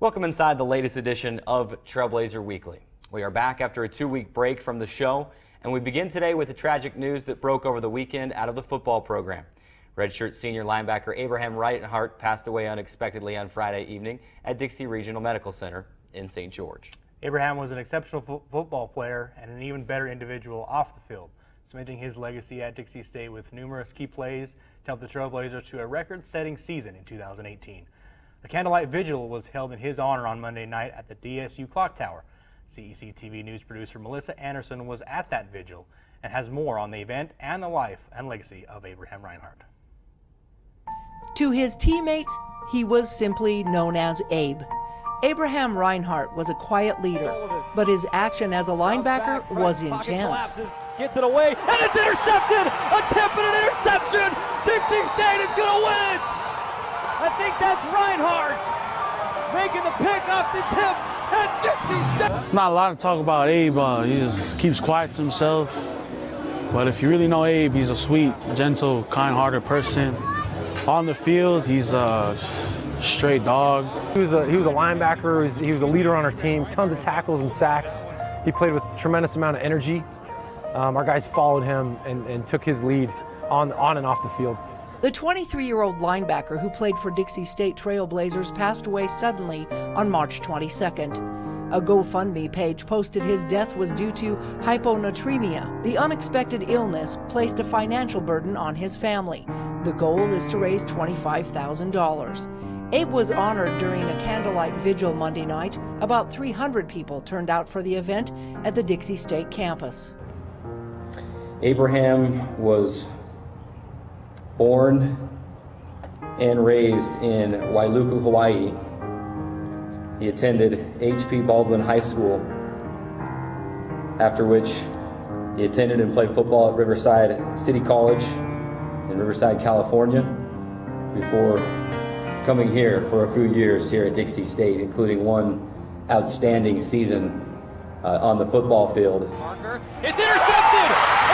Welcome inside the latest edition of Trailblazer Weekly. We are back after a 2-week break from the show, and we begin today with the tragic news that broke over the weekend out of the football program. Redshirt senior linebacker Abraham Reinhardt passed away unexpectedly on Friday evening at Dixie Regional Medical Center in St. George. Abraham was an exceptional football player and an even better individual off the field, cementing his legacy at Dixie State with numerous key plays to help the Trailblazers to a record-setting season in 2018. A candlelight vigil was held in his honor on Monday night at the DSU Clock Tower. CEC TV news producer Melissa Anderson was at that vigil and has more on the event and the life and legacy of Abraham Reinhardt. To his teammates, he was simply known as Abe. Abraham Reinhardt was a quiet leader, but his action as a linebacker was intense. Gets it away, and it's intercepted! Attempted an interception! Dixie State is going to win it! I think that's Reinhardt making the pick off the tip, and Dixie State. Not a lot to talk about Abe. He just keeps quiet to himself. But if you really know Abe, he's a sweet, gentle, kind-hearted person. On the field, he's a straight dog. He was a linebacker. He was a leader on our team. Tons of tackles and sacks. He played with a tremendous amount of energy. Our guys followed him and took his lead on and off the field. The 23-year-old linebacker who played for Dixie State Trailblazers passed away suddenly on March 22nd. A GoFundMe page posted his death was due to hyponatremia. The unexpected illness placed a financial burden on his family. The goal is to raise $25,000. Abe was honored during a candlelight vigil Monday night. About 300 people turned out for the event at the Dixie State campus. Abraham was born and raised in Wailuku, Hawaii. He attended H.P. Baldwin High School, after which he attended and played football at Riverside City College in Riverside, California, before coming here for a few years here at Dixie State, including one outstanding season on the football field. It's intercepted!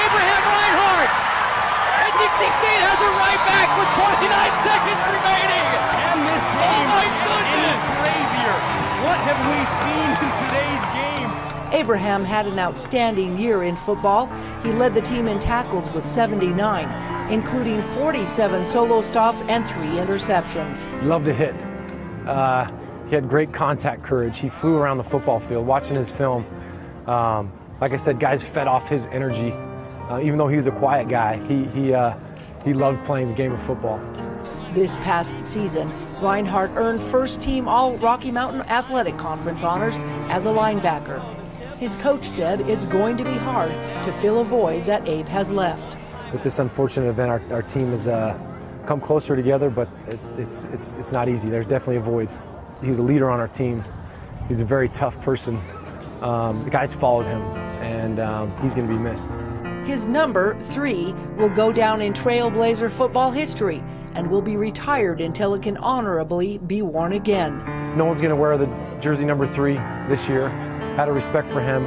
Abraham Reinhardt! And Dixie State has it right back with 29 seconds remaining! And this game is crazier! What have we seen in today's game? Abraham had an outstanding year in football. He led the team in tackles with 79, including 47 solo stops and 3 interceptions. He loved to hit. He had great contact courage. He flew around the football field watching his film. Like I said, guys fed off his energy. Even though he was a quiet guy, he loved playing the game of football. This past season, Reinhardt earned first-team All-Rocky Mountain Athletic Conference honors as a linebacker. His coach said it's going to be hard to fill a void that Abe has left. With this unfortunate event, our team has come closer together, but it's not easy. There's definitely a void. He was a leader on our team. He's a very tough person. The guys followed him, and he's going to be missed. His number 3 will go down in Trailblazer football history and will be retired until it can honorably be worn again. No one's going to wear the jersey number 3 this year, out of respect for him.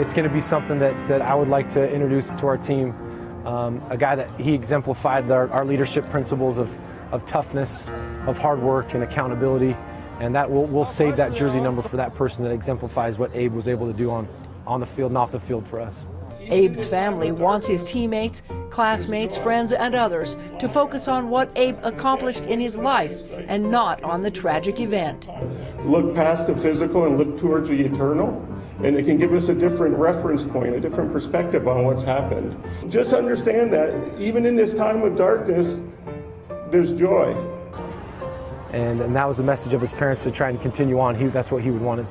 It's going to be something that I would like to introduce to our team. A guy that he exemplified our leadership principles of toughness, of hard work and accountability, and that we'll save that jersey number for that person that exemplifies what Abe was able to do on the field and off the field for us. Abe's family wants his teammates, classmates, friends, and others to focus on what Abe accomplished in his life and not on the tragic event. Look past the physical and look towards the eternal, and it can give us a different reference point, a different perspective on what's happened. Just understand that even in this time of darkness, there's joy. And that was the message of his parents, to try and continue on. That's what he would wanted.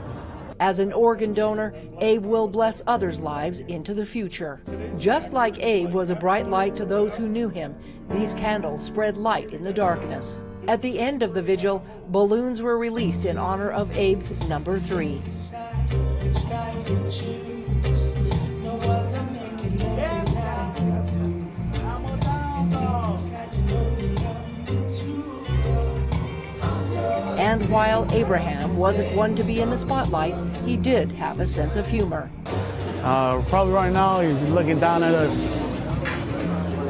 As an organ donor, Abe will bless others' lives into the future. Just like Abe was a bright light to those who knew him, these candles spread light in the darkness. At the end of the vigil, balloons were released in honor of Abe's number 3. And while Abraham wasn't one to be in the spotlight, he did have a sense of humor. Probably right now, you're looking down at us,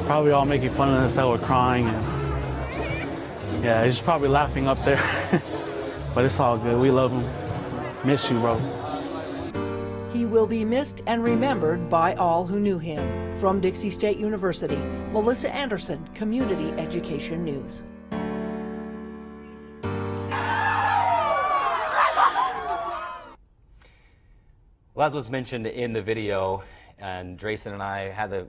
probably all making fun of us that we're crying. And yeah, he's probably laughing up there. But it's all good. We love him. Miss you, bro. He will be missed and remembered by all who knew him. From Dixie State University, Melissa Anderson, Community Education News. Well, as was mentioned in the video, and Drayson and I had the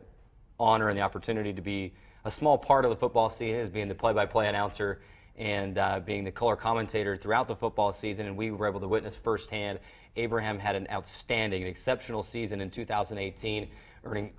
honor and the opportunity to be a small part of the football season as being the play-by-play announcer and being the color commentator throughout the football season, and we were able to witness firsthand. Abraham had an outstanding, exceptional season in 2018, earning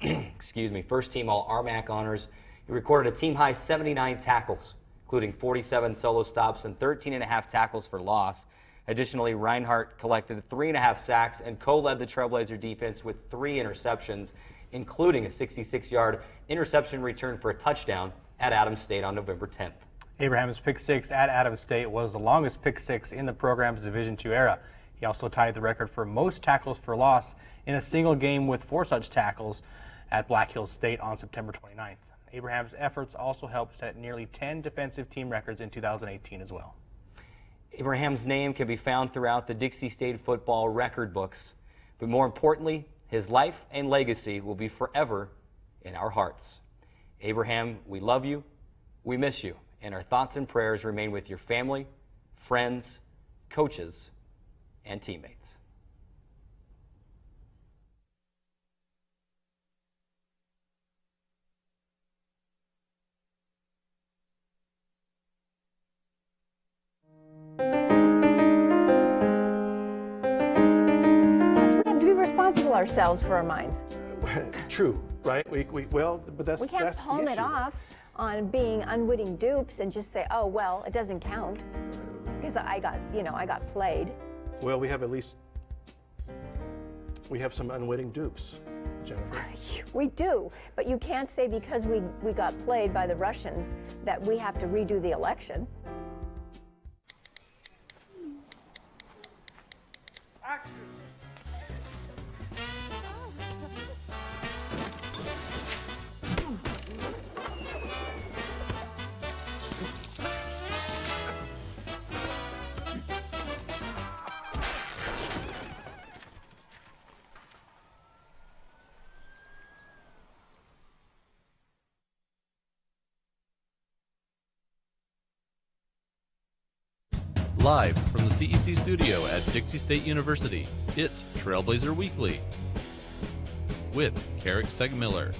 first-team All-RMAC honors. He recorded a team-high 79 tackles, including 47 solo stops and 13.5 tackles for loss. Additionally, Reinhardt collected 3.5 sacks and co-led the Trailblazer defense with 3 interceptions, including a 66-yard interception return for a touchdown at Adams State on November 10th. Abraham's pick six at Adams State was the longest pick six in the program's Division II era. He also tied the record for most tackles for loss in a single game with 4 such tackles at Black Hills State on September 29th. Abraham's efforts also helped set nearly 10 defensive team records in 2018 as well. Abraham's name can be found throughout the Dixie State football record books, but more importantly, his life and legacy will be forever in our hearts. Abraham, we love you, we miss you, and our thoughts and prayers remain with your family, friends, coaches, and teammates. Responsible ourselves for our minds. True, right? But that's we can't palm it off on being unwitting dupes and just say, oh well, it doesn't count because I got played. Well, we have some unwitting dupes, Jennifer. We do, but you can't say because we got played by the Russians that we have to redo the election. Live from the CEC studio at Dixie State University, it's Trailblazer Weekly with Carrick Segmiller.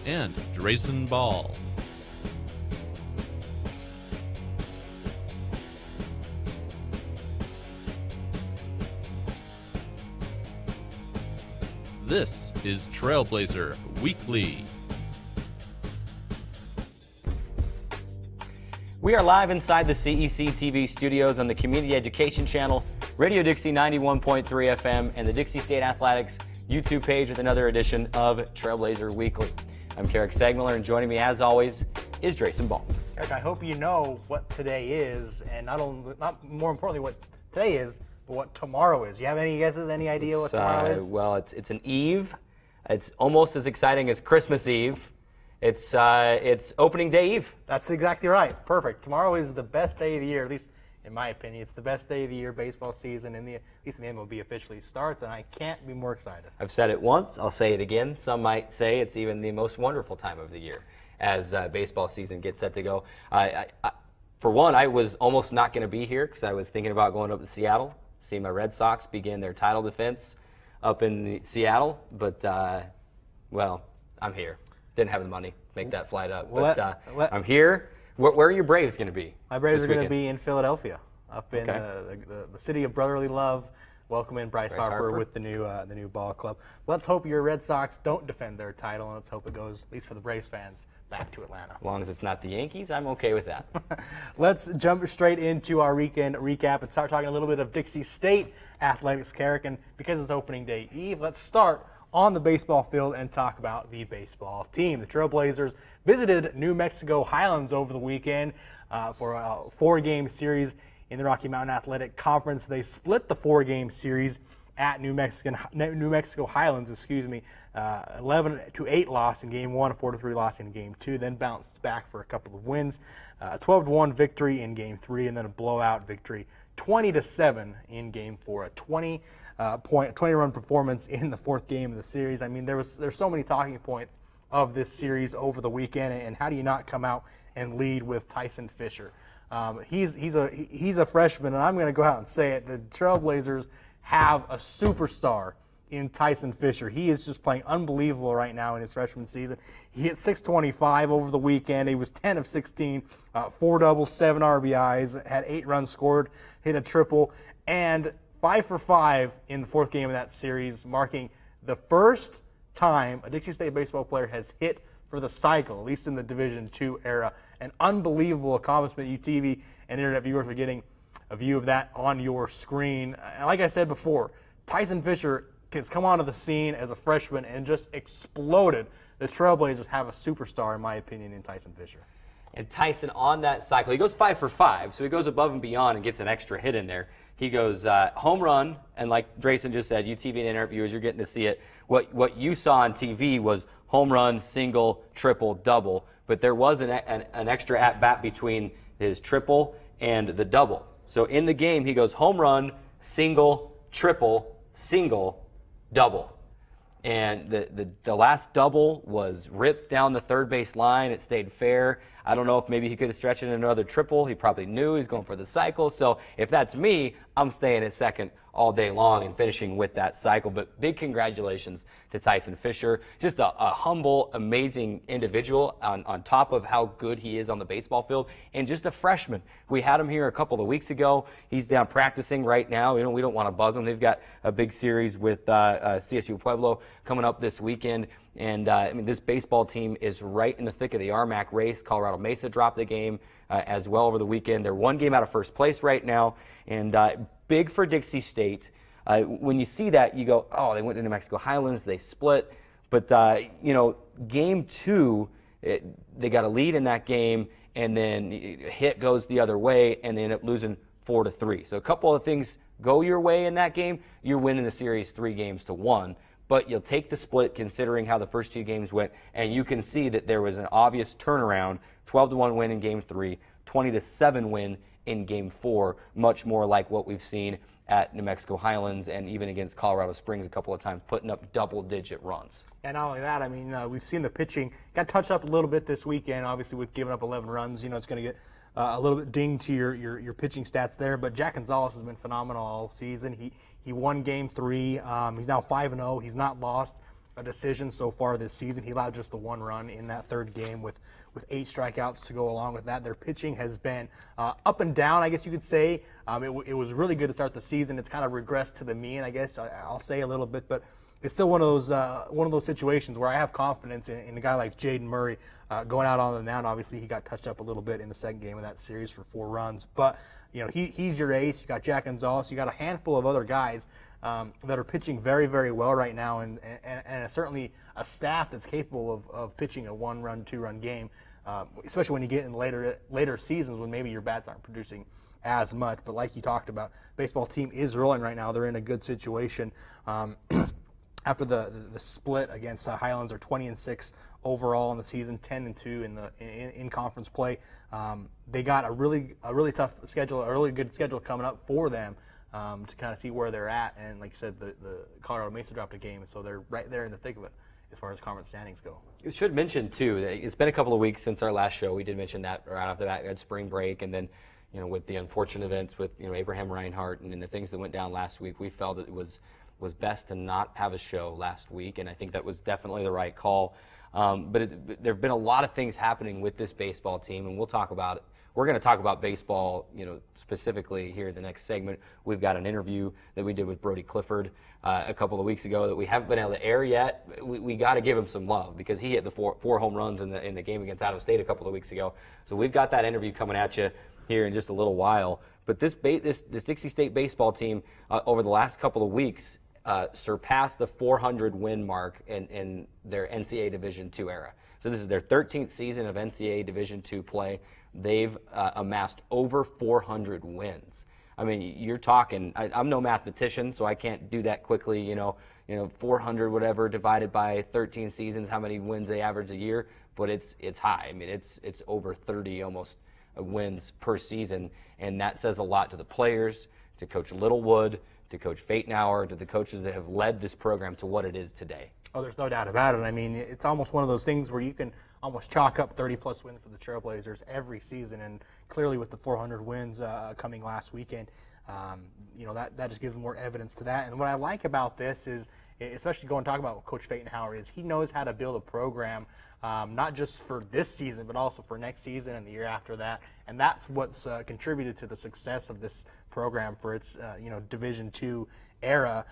And Drayson Ball. This is Trailblazer Weekly. We are live inside the CEC TV studios on the Community Education Channel, Radio Dixie 91.3 FM, and the Dixie State Athletics YouTube page with another edition of Trailblazer Weekly. I'm Carrick Segmiller, and joining me as always is Drayson Ball. Eric, I hope you know what today is, and not more importantly what today is, but what tomorrow is. You have any guesses, any idea what tomorrow is? Well, it's an eve. It's almost as exciting as Christmas Eve. It's opening day eve. That's exactly right. Perfect. Tomorrow is the best day of the year, at least in my opinion. It's the best day of the year. Baseball season, at least in the MLB, officially starts, and I can't be more excited. I've said it once. I'll say it again. Some might say it's even the most wonderful time of the year as baseball season gets set to go. For one, I was almost not going to be here because I was thinking about going up to Seattle, see my Red Sox begin their title defense up in Seattle, but well, I'm here. Didn't have the money to make that flight up, but I'm here. Where are your Braves going to be? My Braves are going to be in Philadelphia, up in the city of brotherly love, welcoming Bryce Harper with the new ball club. Let's hope your Red Sox don't defend their title, and let's hope it goes, at least for the Braves fans, back to Atlanta. As long as it's not the Yankees, I'm okay with that. Let's jump straight into our weekend recap and start talking a little bit of Dixie State athletics, Carrick. And because it's opening day eve, let's start on the baseball field and talk about the baseball team. The Trailblazers visited New Mexico Highlands over the weekend for a 4-game series in the Rocky Mountain Athletic Conference. They split the 4-game series at New Mexico Highlands, 11-8 loss in game 1, a 4-3 loss in game 2, then bounced back for a couple of wins, a 12-1 victory in game 3, and then a blowout victory 20-7 in game 4, a 20-run performance in the 4th game of the series. I mean, there's so many talking points of this series over the weekend, and how do you not come out and lead with Tyson Fisher? He's a freshman, and I'm going to go out and say it. The Trailblazers have a superstar in Tyson Fisher. He is just playing unbelievable right now in his freshman season. He hit .625 over the weekend. He was 10 of 16, 4 doubles, 7 RBIs, had 8 runs scored, hit a triple, and 5 for 5 in the 4th game of that series, marking the first time a Dixie State baseball player has hit for the cycle, at least in the Division II era. An unbelievable accomplishment. You TV and internet viewers are getting a view of that on your screen. And like I said before, Tyson Fisher has come onto the scene as a freshman and just exploded. The Trailblazers have a superstar, in my opinion, in Tyson Fisher. And Tyson on that cycle, he goes 5 for 5, so he goes above and beyond and gets an extra hit in there. He goes home run, and like Drayson just said, you TV and internet viewers, you're getting to see it. What you saw on TV was home run, single, triple, double, but there was an extra at-bat between his triple and the double. So in the game, he goes home run, single, triple, single, double. And the last double was ripped down the third base line. It stayed fair. I don't know if maybe he could have stretched it into another triple. He probably knew he was going for the cycle. So if that's me, I'm staying at second all day long and finishing with that cycle. But big congratulations to Tyson Fisher. Just a humble, amazing individual on top of how good he is on the baseball field, and just a freshman. We had him here a couple of weeks ago. He's down practicing right now. We don't want to bug him. They've got a big series with CSU Pueblo coming up this weekend. And, I mean, this baseball team is right in the thick of the RMAC race. Colorado Mesa dropped the game as well over the weekend. They're one game out of first place right now. And big for Dixie State. When you see that, you go, oh, they went to New Mexico Highlands. They split. But, game 2, they got a lead in that game, and then hit goes the other way, and they end up losing 4-3. So a couple of things go your way in that game. You're winning the series 3-1. But you'll take the split considering how the first 2 games went, and you can see that there was an obvious turnaround. 12-1 win in game 3, 20-7 win in game 4, much more like what we've seen at New Mexico Highlands and even against Colorado Springs a couple of times, putting up double-digit runs. And not only that, I mean, we've seen the pitching got touched up a little bit this weekend, obviously with giving up 11 runs. It's going to get a little bit dinged to your pitching stats there, but Jack Gonzalez has been phenomenal all season. He won game 3. He's now 5-0. He's not lost a decision so far this season. He allowed just the 1 run in that 3rd game with 8 strikeouts to go along with that. Their pitching has been up and down, I guess you could say. It was really good to start the season. It's kind of regressed to the mean, I guess I'll say a little bit, but it's still one of those situations where I have confidence in a guy like Jaden Murray going out on the mound. Obviously, he got touched up a little bit in the 2nd game of that series for 4 runs, but he's your ace. You got Jack Gonzalez. You got a handful of other guys that are pitching very, very well right now, and certainly a staff that's capable of pitching a 1-run, 2-run game, especially when you get in later seasons when maybe your bats aren't producing as much. But like you talked about, baseball team is rolling right now. They're in a good situation. After the split against Highlands, are 20-6 overall in the season, 10-2 in conference play. They got a really tough schedule, a really good schedule coming up for them to kind of see where they're at. And like you said, the Colorado Mesa dropped a game, so they're right there in the thick of it as far as conference standings go. You should mention too that it's been a couple of weeks since our last show. We did mention that right after that we had spring break, and then with the unfortunate events with Abraham Reinhart and the things that went down last week, we felt it was best to not have a show last week, and I think that was definitely the right call. But there have been a lot of things happening with this baseball team, and we'll talk about it. We're going to talk about baseball, specifically here in the next segment. We've got an interview that we did with Brody Clifford a couple of weeks ago that we haven't been able to air yet. We got to give him some love because he hit the four home runs in the game against Out of State a couple of weeks ago. So we've got that interview coming at you here in just a little while. But this Dixie State baseball team over the last couple of weeks surpassed the 400 win mark in their NCAA Division II era. So this is their 13th season of NCAA Division II play. They've amassed over 400 wins. I mean, you're talking, I'm no mathematician, so I can't do that quickly, 400 whatever divided by 13 seasons, how many wins they average a year, but it's high. I mean, it's over 30 almost wins per season, and that says a lot to the players, to Coach Littlewood, to Coach Fatenauer, to the coaches that have led this program to what it is today. Oh, there's no doubt about it. I mean, it's almost one of those things where you can almost chalk up 30-plus wins for the Trailblazers every season, and clearly with the 400 wins coming last weekend, that just gives more evidence to that. And what I like about this is, especially talking about what Coach Fatenauer is, he knows how to build a program, not just for this season, but also for next season and the year after that. And that's what's contributed to the success of this program for its, Division II era.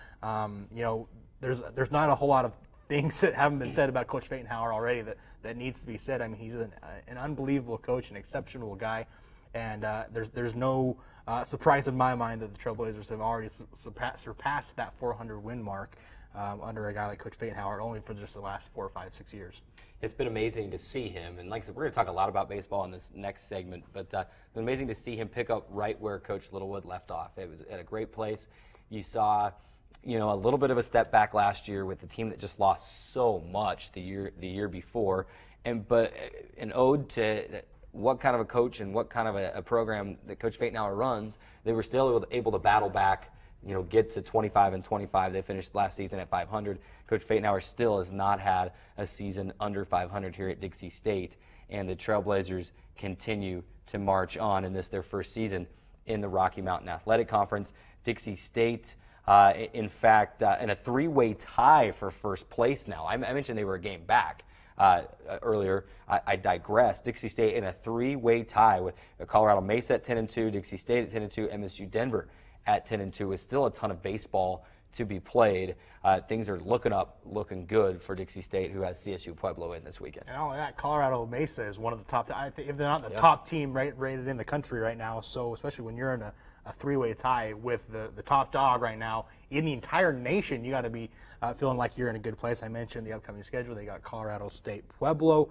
There's not a whole lot of things that haven't been said about Coach Fatenauer already that needs to be said. I mean, he's an unbelievable coach, an exceptional guy, and there's no surprise in my mind that the Trailblazers have already surpassed that 400 win mark under a guy like Coach Fatenauer, only for just the last 4, 5, 6 years. It's been amazing to see him, and like I said, we're going to talk a lot about baseball in this next segment, but it's been amazing to see him pick up right where Coach Littlewood left off. It was at a great place. You saw a little bit of a step back last year with the team that just lost so much the year before, but an ode to what kind of a coach and what kind of a program that Coach Fatenauer runs. They were still able to battle back, get to 25-25. They finished last season at 500. Coach Fatenauer still has not had a season under 500 here at Dixie State, and the Trailblazers continue to march on in their first season in the Rocky Mountain Athletic Conference. Dixie State, in fact, in a three-way tie for first place now. I mentioned they were a game back earlier. I digress. Dixie State in a three-way tie with Colorado Mesa at 10-2, Dixie State at 10-2, MSU Denver at 10-2. With still a ton of baseball to be played. Things are looking good for Dixie State, who has CSU Pueblo in this weekend. And not only that, Colorado Mesa is one of the top, if they're not the top team rated in the country right now. So especially when you're in a three-way tie with the top dog right now in the entire nation, you got to be feeling like you're in a good place. I mentioned the upcoming schedule. They got Colorado State Pueblo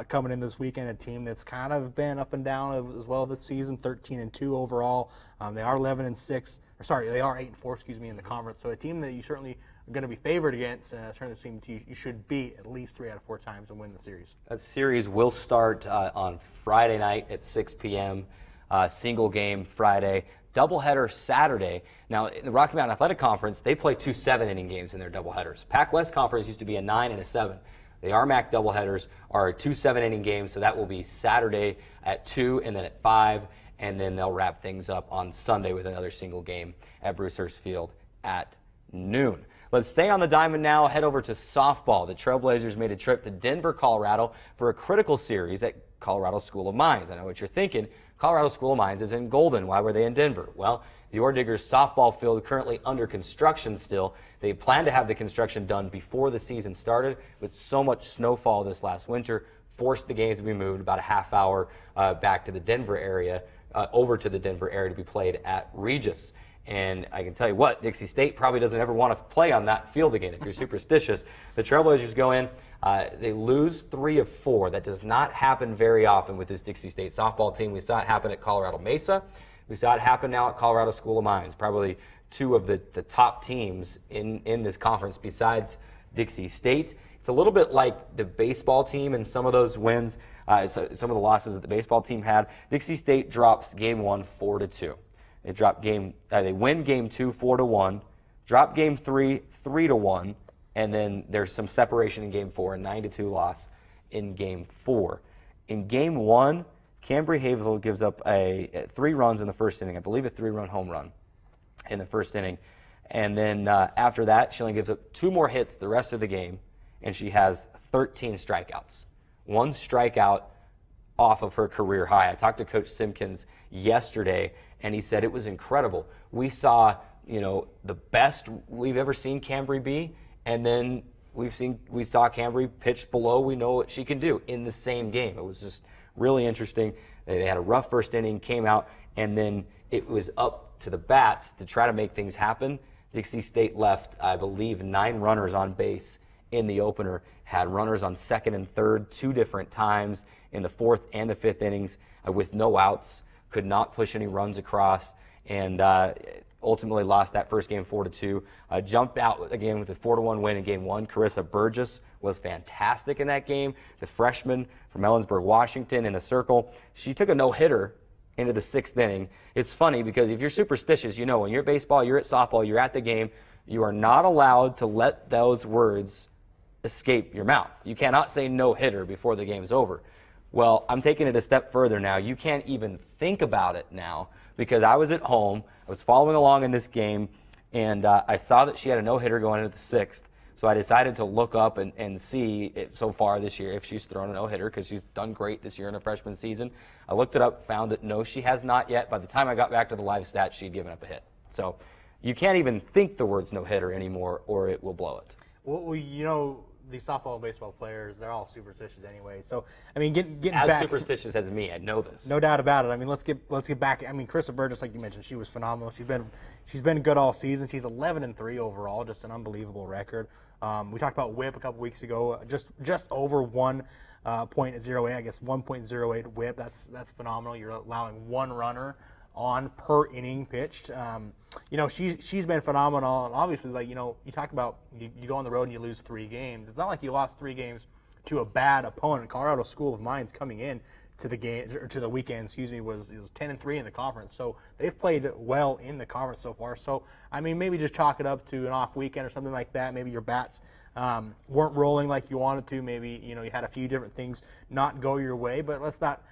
coming in this weekend, a team that's kind of been up and down as well this season, 13-2 overall. They are 11-6. They are 8-4, in the conference. So a team that you certainly are going to be favored against, certainly a team you should beat at least 3 out of 4 times and win the series. That series will start on Friday night at 6 p.m. Single game Friday. Doubleheader Saturday. Now, in the Rocky Mountain Athletic Conference, they play 2 7-inning games in their doubleheaders. Pac-West Conference used to be a 9 and a 7. The RMAC doubleheaders are 2 7-inning games, so that will be Saturday at 2 and then at 5, and then they'll wrap things up on Sunday with another single game at Bruce Hurst Field at noon. Let's stay on the diamond now, head over to softball. The Trailblazers made a trip to Denver, Colorado for a critical series at Colorado School of Mines. I know what you're thinking. Colorado School of Mines is in Golden. Why were they in Denver? Well, the Orediggers softball field currently under construction still. They plan to have the construction done before the season started, but so much snowfall this last winter forced the games to be moved about a half hour back to the Denver area, over to the Denver area to be played at Regis. And I can tell you what, Dixie State probably doesn't ever want to play on that field again if you're superstitious. The Trailblazers go in, they lose 3 of 4. That does not happen very often with this Dixie State softball team. We saw it happen at Colorado Mesa. We saw it happen now at Colorado School of Mines. Probably 2 of the top teams in this conference besides Dixie State. It's a little bit like the baseball team and some of those wins, some of the losses that the baseball team had. Dixie State drops game 1 4-2. They win game 2 4-1, drop game 3 3-1, and then there's some separation in game 4, a 9-2 loss in game 4. In game 1, Cambry Hazel gives up 3 runs in the first inning. I believe a 3-run home run in the first inning. And then after that, she only gives up 2 more hits the rest of the game, and she has 13 strikeouts. 1 strikeout off of her career high. I talked to Coach Simpkins yesterday, and he said it was incredible. We saw, the best we've ever seen Cambry be, and then we saw Cambry pitch below. We know what she can do in the same game. It was just really interesting. They had a rough first inning, came out, and then it was up to the bats to try to make things happen. Dixie State left, I believe, 9 runners on base in the opener, had runners on second and third 2 different times in the 4th and the 5th innings with no outs, could not push any runs across, and ultimately lost that first game 4-2. Jumped out again with a 4-1 win in game one. Carissa Burgess was fantastic in that game. The freshman from Ellensburg, Washington, in the circle. She took a no-hitter into the 6th inning. It's funny because if you're superstitious, you know when you're at baseball, you're at softball, you're at the game, you are not allowed to let those words escape your mouth. You cannot say no-hitter before the game's over. Well, I'm taking it a step further now. You can't even think about it now because I was at home, I was following along in this game, and I saw that she had a no-hitter going into the 6th. So I decided to look up and see so far this year if she's thrown a no-hitter because she's done great this year in her freshman season. I looked it up, found that no, she has not yet. By the time I got back to the live stats, she'd given up a hit. So you can't even think the words no-hitter anymore or it will blow it. Well, you know, these softball and baseball players, they're all superstitious anyway. So, I mean, getting as back, superstitious as me, I know this. No doubt about it. I mean, let's get back. I mean, Carissa Burgess, like you mentioned, she was phenomenal. She's been good all season. She's 11-3 overall, just an unbelievable record. We talked about WHIP a couple weeks ago, just over 1.08, I guess 1.08 WHIP. That's phenomenal. You're allowing one runner on per inning pitched. You know, she's been phenomenal, and obviously, like, you know, you talk about you go on the road and you lose 3 games. It's not like you lost 3 games to a bad opponent. Colorado School of Mines coming in to the game, or to the weekend, was 10-3 in the conference. So they've played well in the conference so far. So I mean, maybe just chalk it up to an off weekend or something like that. Maybe your bats weren't rolling like you wanted to. Maybe, you know, you had a few different things not go your way. But let's not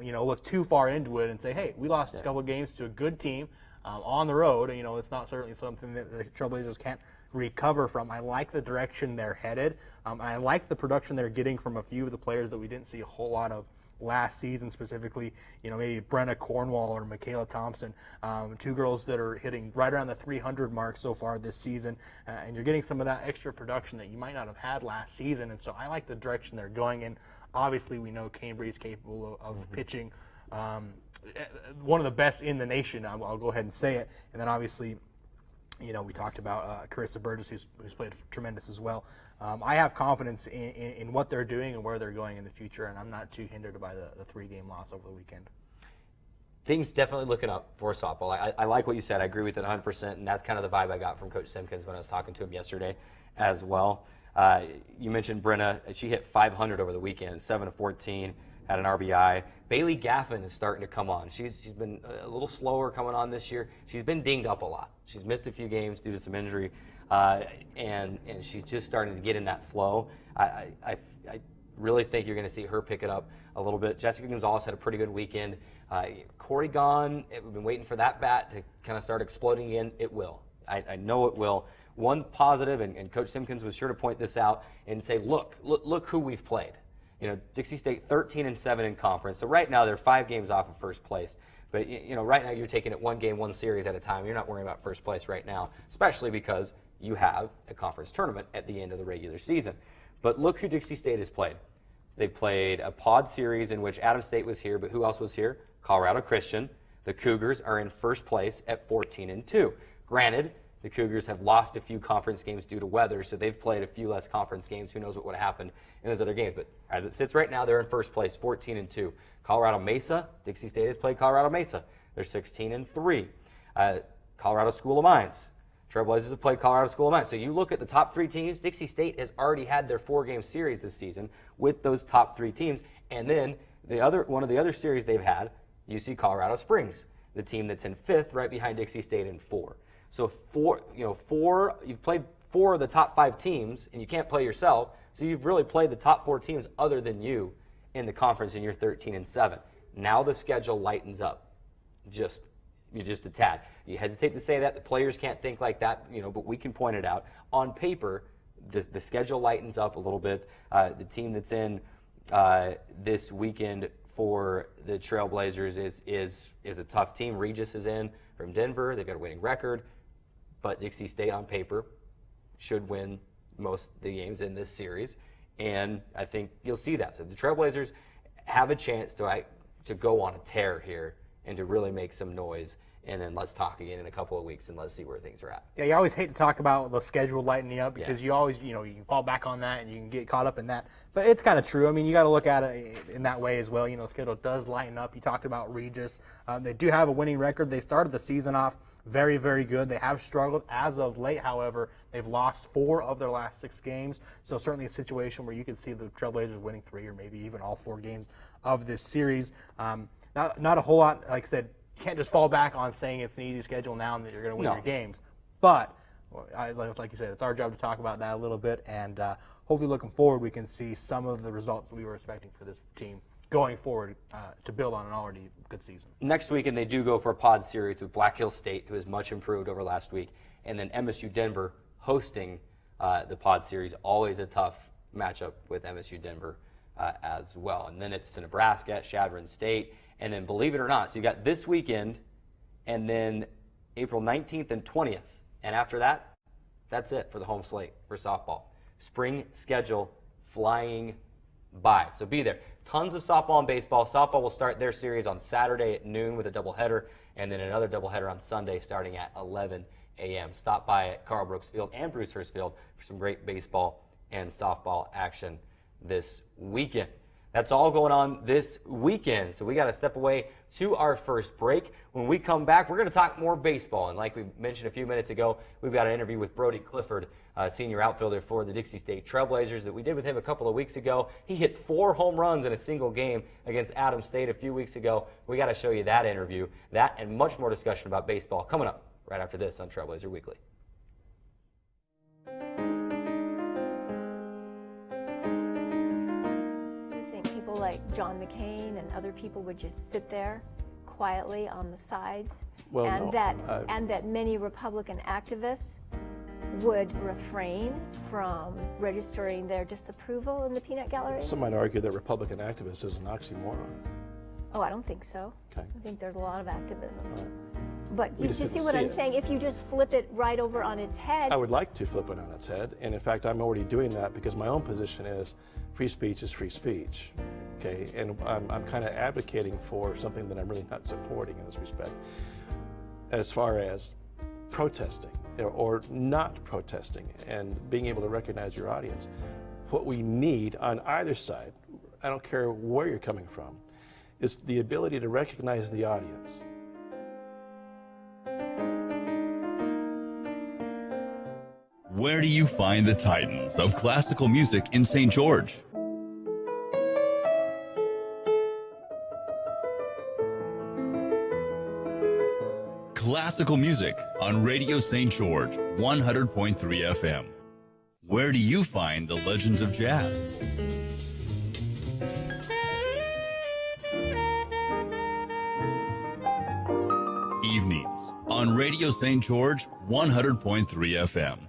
you know, look too far into it and say, hey, we lost a couple of games to a good team on the road. You know, it's not certainly something that the Trailblazers can't recover from. I like the direction they're headed. And I like the production they're getting from a few of the players that we didn't see a whole lot of last season, specifically, you know, maybe Brenna Cornwall or Michaela Thompson, 2 girls that are hitting right around the 300 mark so far this season, and you're getting some of that extra production that you might not have had last season, and so I like the direction they're going in. Obviously, we know Cambry is capable of pitching one of the best in the nation. I'll go ahead and say it, and then obviously, you know, we talked about Carissa Burgess, who's played tremendous as well. I have confidence in what they're doing and where they're going in the future, and I'm not too hindered by the 3-game loss over the weekend. Things definitely looking up for softball. I like what you said. I agree with it 100%, and that's kind of the vibe I got from Coach Simpkins when I was talking to him yesterday as well. You mentioned Brenna. She hit 500 over the weekend, 7-14, had an RBI. Bailey Gaffin is starting to come on. She's been a little slower coming on this year. She's been dinged up a lot. She's missed a few games due to some injury, and she's just starting to get in that flow. I really think you're going to see her pick it up a little bit. Jessica Gonzalez had a pretty good weekend. Corey Gahn, we've been waiting for that bat to kind of start exploding again. It will. I know it will. One positive, and Coach Simpkins was sure to point this out and say, look who we've played. You know, Dixie State 13-7 in conference. So right now they're 5 games off of first place. But, you know, right now you're taking it 1 game, 1 series at a time. You're not worrying about first place right now, especially because you have a conference tournament at the end of the regular season. But look who Dixie State has played. They played a pod series in which Adams State was here, but who else was here? Colorado Christian. The Cougars are in first place at 14-2. Granted, the Cougars have lost a few conference games due to weather, so they've played a few less conference games. Who knows what would have happened in those other games. But as it sits right now, they're in first place, 14-2. Colorado Mesa, Dixie State has played Colorado Mesa. They're 16-3. Colorado School of Mines. Trailblazers have played Colorado School of Mines. So you look at the top 3 teams, Dixie State has already had their 4-game series this season with those top 3 teams. And then one of the other series they've had, UC Colorado Springs, the team that's in 5th, right behind Dixie State in 4. So you've played 4 of the top 5 teams, and you can't play yourself. So you've really played the top 4 teams other than you in the conference, and you're 13-7. Now the schedule lightens up, just a tad. You hesitate to say that. The players can't think like that, you know, but we can point it out. On paper, the schedule lightens up a little bit. The team that's in this weekend for the Trailblazers is a tough team. Regis is in from Denver. They've got a winning record. But Dixie State on paper should win most of the games in this series, and I think you'll see that. So the Trailblazers have a chance to go on a tear here and to really make some noise and then let's talk again in a couple of weeks and let's see where things are at. Yeah, you always hate to talk about the schedule lightening up because you always, you can fall back on that and you can get caught up in that. But it's kind of true. I mean, you got to look at it in that way as well. The schedule does lighten up. You talked about Regis. They do have a winning record. They started the season off very, very good. They have struggled as of late, however. They've lost 4 of their last 6 games. So certainly a situation where you could see the Trailblazers winning 3 or maybe even all 4 games of this series. Not a whole lot, like I said, you can't just fall back on saying it's an easy schedule now and that you're going to win your games. But, like you said, it's our job to talk about that a little bit. And hopefully looking forward, we can see some of the results that we were expecting for this team going forward to build on an already good season. Next weekend, they do go for a pod series with Black Hills State, who has much improved over last week. And then MSU Denver hosting the pod series. Always a tough matchup with MSU Denver as well. And then it's to Nebraska at Chadron State. And then, believe it or not, so you got this weekend and then April 19th and 20th. And after that, that's it for the home slate for softball. Spring schedule flying by. So be there. Tons of softball and baseball. Softball will start their series on Saturday at noon with a doubleheader, and then another doubleheader on Sunday starting at 11 a.m. Stop by at Carl Brooks Field and Bruce Hurst Field for some great baseball and softball action this weekend. That's all going on this weekend, so we got to step away to our first break. When we come back, we're going to talk more baseball, and like we mentioned a few minutes ago, we've got an interview with Brody Clifford, senior outfielder for the Dixie State Trailblazers that we did with him a couple of weeks ago. He hit 4 home runs in a single game against Adams State a few weeks ago. We got to show you that interview, that and much more discussion about baseball coming up right after this on Trailblazer Weekly. Like John McCain and other people would just sit there quietly on the sides, and that many Republican activists would refrain from registering their disapproval in the peanut gallery? Some might argue that Republican activist is an oxymoron. Oh, I don't think so. Okay. I think there's a lot of activism. Right. But you see what I'm saying? If you just flip it right over on its head. I would like to flip it on its head, and in fact, I'm already doing that because my own position is free speech is free speech. Okay, and I'm kind of advocating for something that I'm really not supporting in this respect. As far as protesting or not protesting and being able to recognize your audience, what we need on either side, I don't care where you're coming from, is the ability to recognize the audience. Where do you find the titans of classical music in St. George? Classical music on Radio St. George, 100.3 FM. Where do you find the legends of jazz? Evenings on Radio St. George, 100.3 FM.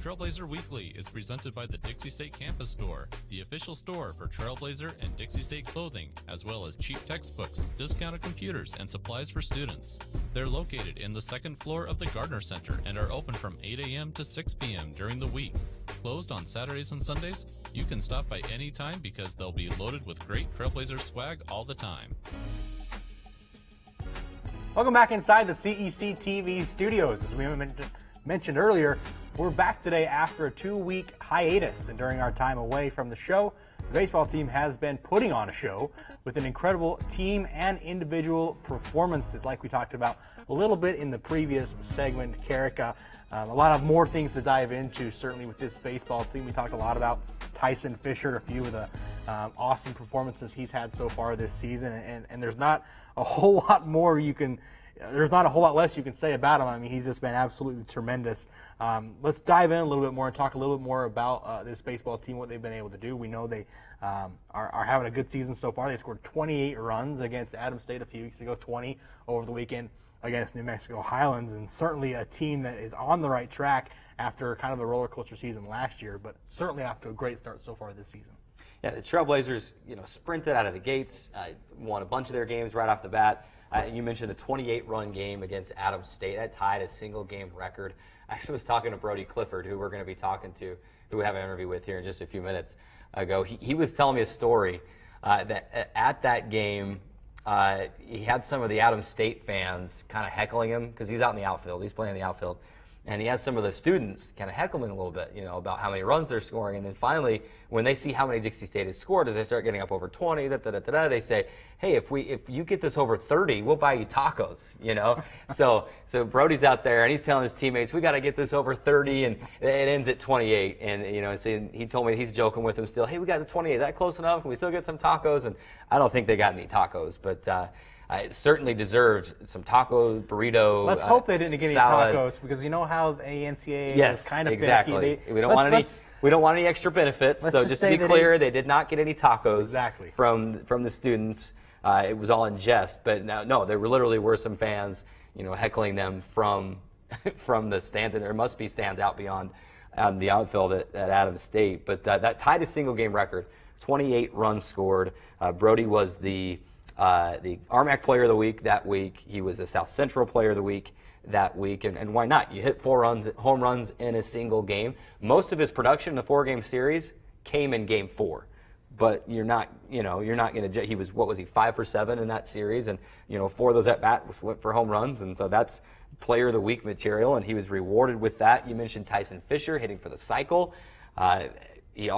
Trailblazer Weekly is presented by the Dixie State Campus Store, the official store for Trailblazer and Dixie State clothing, as well as cheap textbooks, discounted computers, and supplies for students. They're located in the second floor of the Gardner Center and are open from 8 a.m. to 6 p.m. during the week. Closed on Saturdays and Sundays? You can stop by any time because they'll be loaded with great Trailblazer swag all the time. Welcome back inside the CEC TV studios. As we mentioned earlier, we're back today after a 2-week hiatus, and during our time away from the show, the baseball team has been putting on a show with an incredible team and individual performances like we talked about a little bit in the previous segment, Carrick. A lot of more things to dive into, certainly with this baseball team. We talked a lot about Tyson Fisher, a few of the awesome performances he's had so far this season, and there's not a whole lot more there's not a whole lot less you can say about him. I mean, he's just been absolutely tremendous. Let's dive in a little bit more and talk a little bit more about this baseball team, what they've been able to do. We know they are having a good season so far. They scored 28 runs against Adams State a few weeks ago, 20 over the weekend against New Mexico Highlands, and certainly a team that is on the right track after kind of a roller coaster season last year, but certainly off to a great start so far this season. Yeah, the Trailblazers, sprinted out of the gates, won a bunch of their games right off the bat. You mentioned the 28-run game against Adams State. That tied a single-game record. I actually was talking to Brody Clifford, who we're going to be talking to, who we have an interview with here in just a few minutes ago. He was telling me a story that at that game, he had some of the Adams State fans kind of heckling him because he's out in the outfield. He's playing in the outfield. And he has some of the students kind of heckling a little bit, about how many runs they're scoring. And then finally, when they see how many Dixie State has scored, as they start getting up over 20, they say, hey, if you get this over 30, we'll buy you tacos, So Brody's out there, and he's telling his teammates, we got to get this over 30, and it ends at 28. And, so he told me, he's joking with him still, hey, we got the 28. Is that close enough? Can we still get some tacos? And I don't think they got any tacos, but it certainly deserved some taco, burrito. Let's hope they didn't get salad. any tacos, because you know how the NCAA is kind of exactly. finicky. We don't want any extra benefits. So just to be clear, they did not get any tacos from the students. It was all in jest. But no, there literally were some fans, heckling them from the stands. And there must be stands out beyond the outfield at Adams State. But that tied a single game record, 28 runs scored. Brody was the RMAC Player of the Week that week. He was the South Central Player of the Week that week, and why not? You hit 4 home runs in a single game. Most of his production in the 4-game series came in Game 4, but you're not going to. He was 5 for 7 in that series, and 4 of those at bats went for home runs, and so that's Player of the Week material, and he was rewarded with that. You mentioned Tyson Fisher hitting for the cycle. He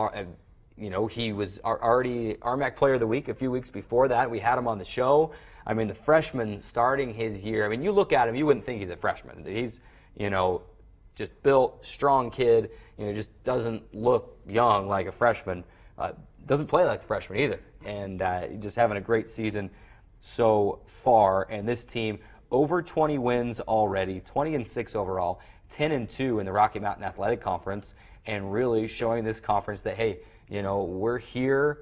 was already RMAC Player of the Week a few weeks before that. We had him on the show. I mean, the freshman starting his year. I mean, you look at him, you wouldn't think he's a freshman. He's, just built, strong kid. Just doesn't look young like a freshman. Doesn't play like a freshman either. And just having a great season so far. And this team, over 20 wins already, 20-6 overall, 10-2 in the Rocky Mountain Athletic Conference, and really showing this conference that, hey, we're here.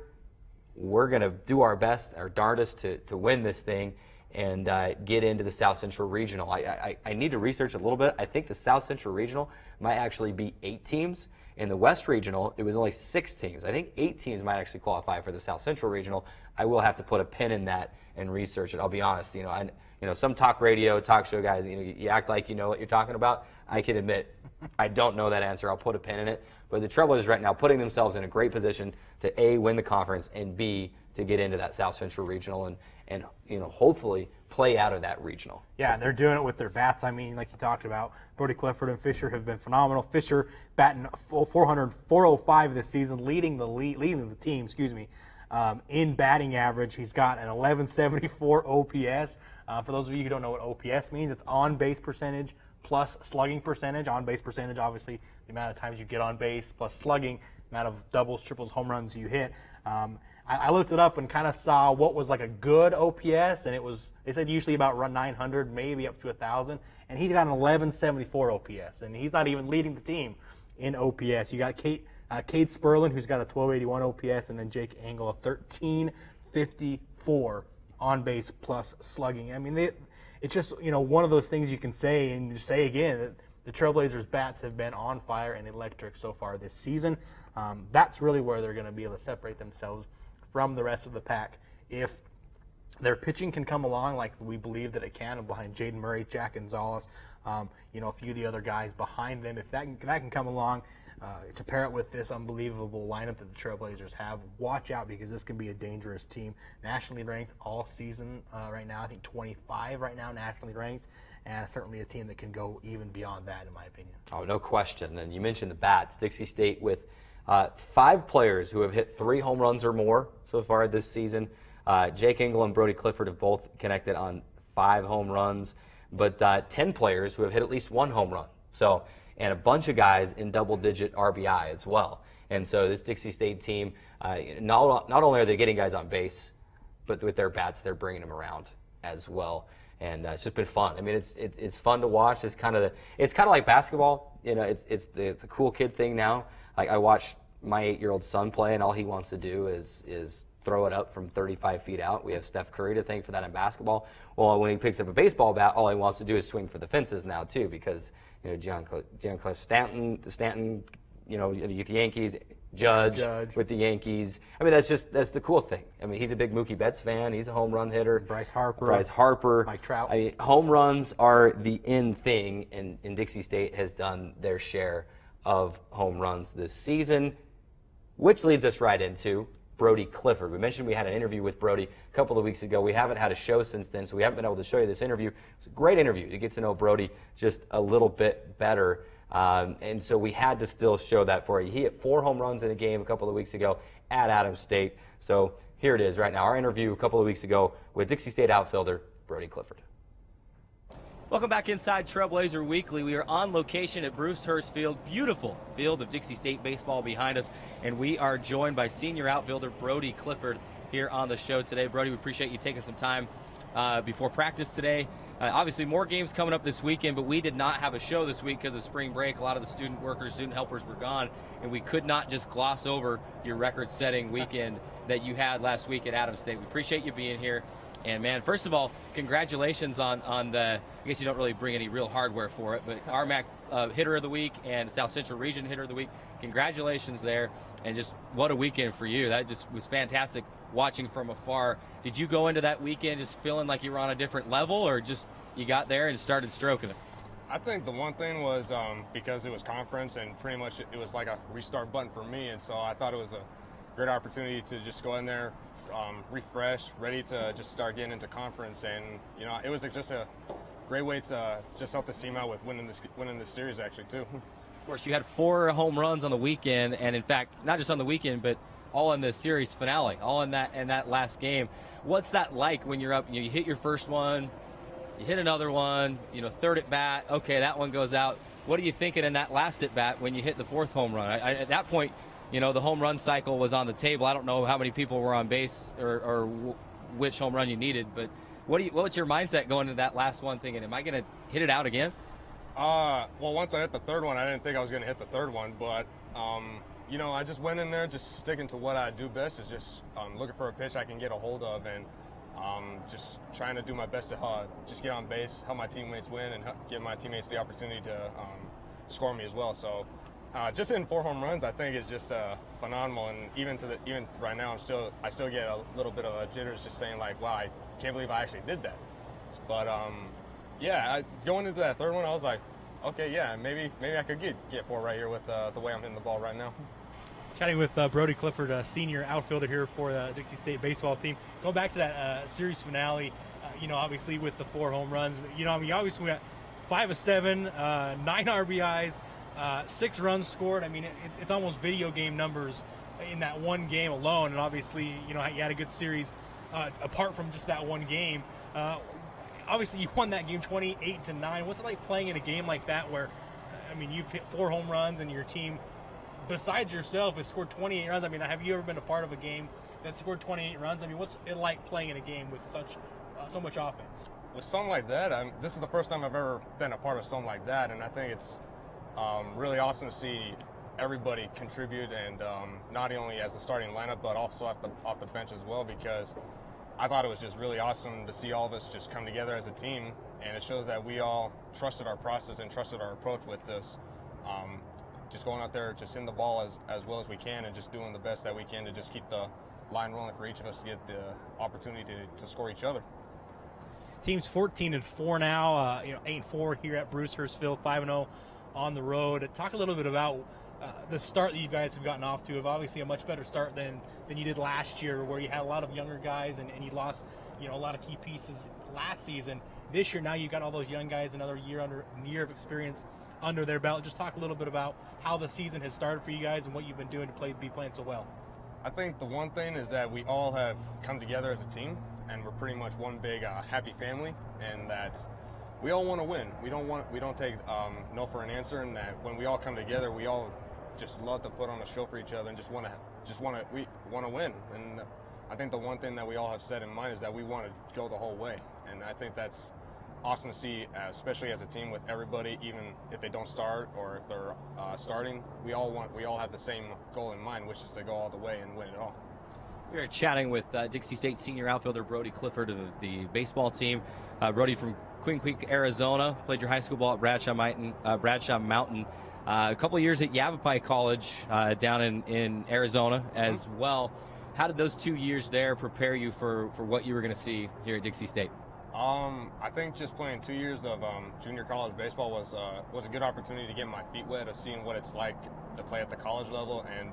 We're going to do our best, our darndest to win this thing and get into the South Central Regional. I need to research a little bit. I think the South Central Regional might actually be 8 teams. In the West Regional, it was only 6 teams. I think 8 teams might actually qualify for the South Central Regional. I will have to put a pin in that and research it. I'll be honest. Some talk show guys, you act like you know what you're talking about. I can admit I don't know that answer. I'll put a pin in it. But the Trailblazers right now putting themselves in a great position to A, win the conference, and B, to get into that South Central Regional and hopefully play out of that regional. Yeah, and they're doing it with their bats. I mean, like you talked about, Brody Clifford and Fisher have been phenomenal. Fisher batting 405 this season, leading the team, in batting average. He's got an 1174 OPS. For those of you who don't know what OPS means, it's on-base percentage plus slugging percentage. On-base percentage, obviously, the amount of times you get on base, plus slugging, the amount of doubles, triples, home runs you hit. I looked it up and kind of saw what was like a good OPS, and they said usually about 900, maybe up to 1,000, and he's got an 1174 OPS, and he's not even leading the team in OPS. You got Cade Sperlin, who's got a 1281 OPS, and then Jake Engel, a 1354 on base plus slugging. I mean, it's just one of those things you can say and just say again that the Trailblazers bats have been on fire and electric so far this season. That's really where they're going to be able to separate themselves from the rest of the pack. If their pitching can come along like we believe that it can, behind Jaden Murray, Jack Gonzalez, a few of the other guys behind them, if that can come along to pair it with this unbelievable lineup that the Trailblazers have, watch out, because this can be a dangerous team. Nationally ranked all season right now. I think 25 right now nationally ranked, and certainly a team that can go even beyond that, in my opinion. Oh, no question. And you mentioned the bats. Dixie State with 5 players who have hit 3 home runs or more so far this season. Jake Engel and Brody Clifford have both connected on 5 home runs, but 10 players who have hit at least 1 home run. So, and a bunch of guys in double-digit RBI as well. And so this Dixie State team, not only are they getting guys on base, but with their bats, they're bringing them around as well. And it's just been fun. I mean, it's fun to watch. It's kind of like basketball. It's the cool kid thing now. Like, I watch my 8-year-old son play, and all he wants to do is throw it up from 35 feet out. We have Steph Curry to thank for that in basketball. Well, when he picks up a baseball bat, all he wants to do is swing for the fences now too, because Giancarlo Stanton, the Yankees, Judge with the Yankees. I mean, that's the cool thing. I mean, he's a big Mookie Betts fan. He's a home run hitter. Bryce Harper, Mike Trout. I mean, home runs are the in thing, and Dixie State has done their share of home runs this season, which leads us right into Brody Clifford. We mentioned we had an interview with Brody a couple of weeks ago. We haven't had a show since then, so we haven't been able to show you this interview. It's a great interview to get to know Brody just a little bit better. And so we had to still show that for you. He hit 4 home runs in a game a couple of weeks ago at Adams State. So here it is right now, our interview a couple of weeks ago with Dixie State outfielder Brody Clifford. Welcome back inside Trailblazer Weekly. We are on location at Bruce Hurst Field, beautiful field of Dixie State baseball behind us, and we are joined by senior outfielder Brody Clifford here on the show today. Brody, we appreciate you taking some time before practice today. Obviously, more games coming up this weekend, but we did not have a show this week because of spring break. A lot of the student workers, student helpers were gone, and we could not just gloss over your record-setting weekend that you had last week at Adams State. We appreciate you being here. And, man, first of all, congratulations on the, I guess you don't really bring any real hardware for it, but RMAC Hitter of the Week and South Central Region Hitter of the Week. Congratulations there, and just what a weekend for you. That just was fantastic watching from afar. Did you go into that weekend just feeling like you were on a different level, or just you got there and started stroking it? I think the one thing was because it was conference and pretty much it was like a restart button for me, and so I thought it was a great opportunity to just go in there, refresh, ready to just start getting into conference. And you know, it was just a great way to just help this team out with winning this series actually too. Of course, you had 4 home runs on the weekend, and in fact, not just on the weekend, but all in the series finale, all in that last game. What's that like when you're up? You hit your first one, you hit another one, third at bat. Okay, that one goes out. What are you thinking in that last at bat when you hit the 4th home run? At that point, the home run cycle was on the table. I don't know how many people were on base or which home run you needed, but what's your mindset going into that last one thinking, am I going to hit it out again? Well, once I hit the 3rd one, I didn't think I was going to hit the 3rd one, but, I just went in there just sticking to what I do best, is just looking for a pitch I can get a hold of, and just trying to do my best to just get on base, help my teammates win, and give my teammates the opportunity to score me as well. So just hitting 4 home runs, I think, is just phenomenal. And even right now, I still get a little bit of jitters just saying like, wow, I can't believe I actually did that. But going into that 3rd one, I was like, okay, yeah, maybe I could get 4 right here with the way I'm hitting the ball right now. Chatting with Brody Clifford, a senior outfielder here for the Dixie State baseball team. Going back to that series finale, obviously with the 4 home runs, obviously we got 5 of 7, 9 RBIs, 6 runs scored. I mean, it's almost video game numbers in that one game alone. And obviously, you had a good series apart from just that one game. Obviously, you won that game 28-9. What's it like playing in a game like that where, you've hit 4 home runs and your team, besides yourself, has scored 28 runs? Have you ever been a part of a game that scored 28 runs? What's it like playing in a game with so much offense? With something like that, this is the first time I've ever been a part of something like that, and I think it's really awesome to see everybody contribute, and not only as the starting lineup, but also off the bench as well, because I thought it was just really awesome to see all of us just come together as a team, and it shows that we all trusted our process and trusted our approach with this. Just going out there, just hitting the ball as well as we can, and just doing the best that we can to just keep the line rolling for each of us to get the opportunity to score each other. Team's 14-4 now, 8-4 here at Bruce Hurst Field, 5-0 on the road. Talk a little bit about the start that you guys have gotten off to. Of obviously a much better start than you did last year, where you had a lot of younger guys and you lost a lot of key pieces last season. This year now you've got all those young guys, another year of experience under their belt. Just talk a little bit about how the season has started for you guys and what you've been doing to be playing so well. I think the one thing is that we all have come together as a team, and we're pretty much one big happy family, and that we all want to win. We don't take no for an answer, and that when we all come together, we all just love to put on a show for each other and we want to win. And I think the one thing that we all have set in mind is that we want to go the whole way, and I think that's awesome to see, especially as a team with everybody, even if they don't start or if they're starting. We all have the same goal in mind, which is to go all the way and win it all. We are chatting with Dixie State senior outfielder Brody Clifford of the baseball team. Brody from Queen Creek, Arizona, played your high school ball at Bradshaw Mountain. A couple of years at Yavapai College down in Arizona as well. How did those 2 years there prepare you for what you were going to see here at Dixie State? I think just playing 2 years of junior college baseball was a good opportunity to get my feet wet, of seeing what it's like to play at the college level, and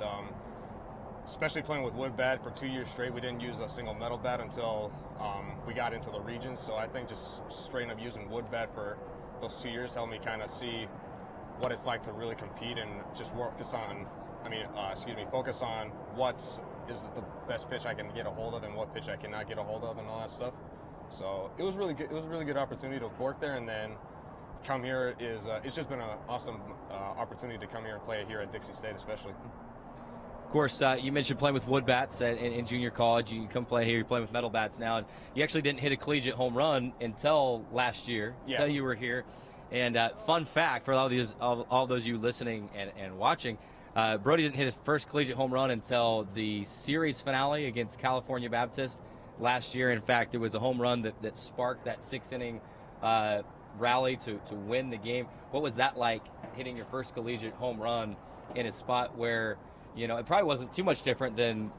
especially playing with wood bat for 2 years straight, we didn't use a single metal bat until we got into the regions. So I think just straight up using wood bat for those 2 years helped me kind of see what it's like to really compete and just focus on what is the best pitch I can get a hold of and what pitch I cannot get a hold of and all that stuff. So it was really good. It was a really good opportunity to work there, and then come here is it's just been an awesome opportunity to come here and play here at Dixie State, especially. Of course, you mentioned playing with wood bats in junior college. You come play here, you're playing with metal bats now, and you actually didn't hit a collegiate home run until last year, until you were here. And fun fact for all those you listening and watching, Brody didn't hit his first collegiate home run until the series finale against California Baptist last year. In fact, it was a home run that sparked that 6-inning rally to win the game. What was that like, hitting your first collegiate home run in a spot where, you know, it probably wasn't too much different than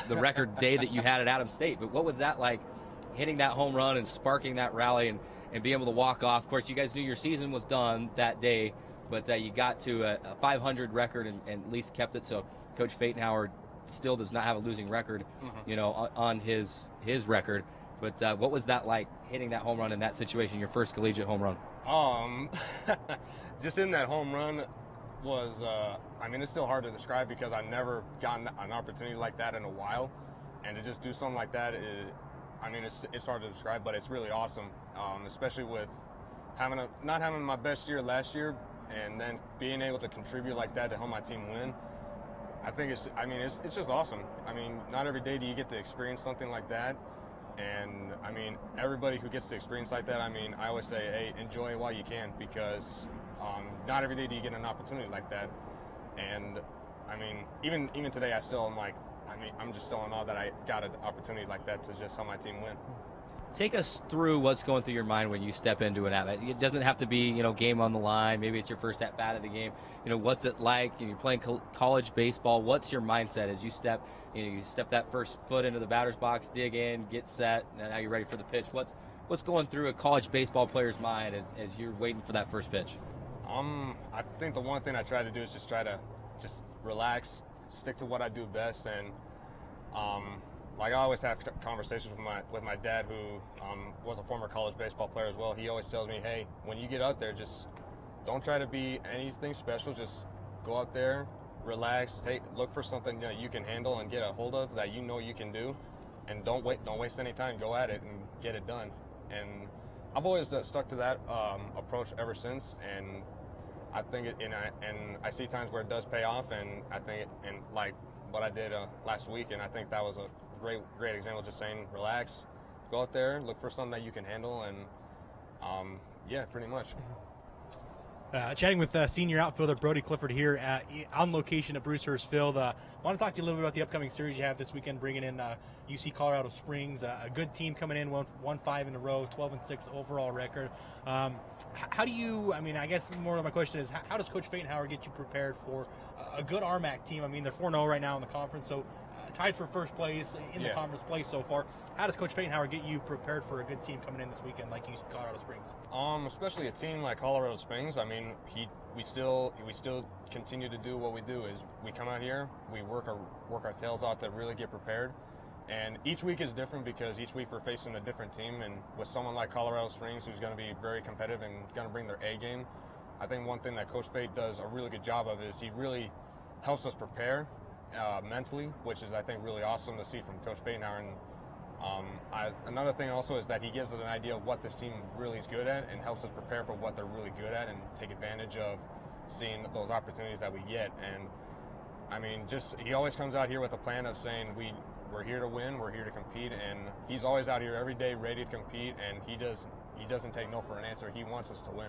the record day that you had at Adams State, but what was that like, hitting that home run and sparking that rally and being able to walk off? Of course, you guys knew your season was done that day, but you got to a 500 record and at least kept it. So Coach Phaetonhauer still does not have a losing record, you know, on his record. But what was that like, hitting that home run in that situation, your first collegiate home run? Just in that home run was, I mean, it's still hard to describe because I've never gotten an opportunity like that in a while. And to just do something like that, I mean, it's hard to describe, but it's really awesome, especially with not having my best year last year and then being able to contribute like that to help my team win. I think it's just awesome. I mean, not every day do you get to experience something like that. And I mean, everybody who gets to experience like that, I mean, I always say, hey, enjoy it while you can, because not every day do you get an opportunity like that. And I mean, even today, I'm just still in awe that I got an opportunity like that to just help my team win. Take us through what's going through your mind when you step into an at-bat. It doesn't have to be, you know, game on the line. Maybe it's your first at-bat of the game. You know, what's it like? You're playing college baseball. What's your mindset as you step that first foot into the batter's box, dig in, get set, and now you're ready for the pitch? What's going through a college baseball player's mind as you're waiting for that first pitch? I think the one thing I try to do is just try to relax, stick to what I do best, and like I always have conversations with my dad, who was a former college baseball player as well. He always tells me, hey, when you get out there, just don't try to be anything special. Just go out there, relax, look for something that you can handle and get a hold of that you know you can do, and don't waste any time. Go at it and get it done. And I've always stuck to that approach ever since. And I think I see times where it does pay off, and I think and like what I did last week, and I think that was a great example. Just saying, relax, go out there, look for something that you can handle, and yeah, pretty much. Chatting with senior outfielder Brody Clifford here on location at Brewster's Field. I want to talk to you a little bit about the upcoming series you have this weekend, bringing in UC Colorado Springs, a good team coming in, won 5 in a row, 12-6 overall record. How do you? I mean, I guess more of my question is, how does Coach Phaetonhauer get you prepared for a good RMAC team? I mean, they're 4-0 right now in the conference, so tied for first place in the conference play so far. How does Coach Phaetonhauer get you prepared for a good team coming in this weekend like UC Colorado Springs? Especially a team like Colorado Springs. I mean, we still continue to do what we do. Is we come out here, we work our tails off to really get prepared. And each week is different because each week we're facing a different team. And with someone like Colorado Springs, who's going to be very competitive and going to bring their A game, I think one thing that Coach Fate does a really good job of is he really helps us prepare mentally, which is, I think, really awesome to see from Coach Phaetonhauer. And another thing also is that he gives us an idea of what this team really is good at and helps us prepare for what they're really good at and take advantage of seeing those opportunities that we get. And I mean, he always comes out here with a plan of saying we're here to win, we're here to compete, and he's always out here every day ready to compete, and he doesn't take no for an answer. He wants us to win.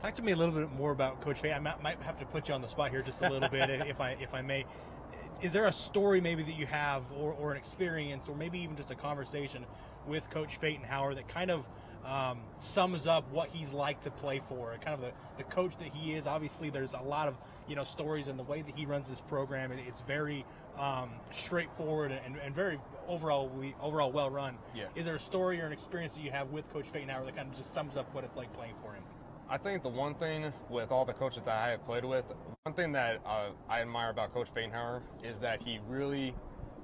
Talk to me a little bit more about Coach Fate. I might have to put you on the spot here just a little bit, if I may. Is there a story maybe that you have, or an experience, or maybe even just a conversation with Coach Phaetonhauer that kind of sums up what he's like to play for, kind of the coach that he is? Obviously, there's a lot of stories in the way that he runs this program. It's very straightforward and very overall well run. Yeah. Is there a story or an experience that you have with Coach Phaetonhauer that kind of just sums up what it's like playing for him? I think the one thing with all the coaches that I have played with, one thing that I admire about Coach Feinhauer is that he really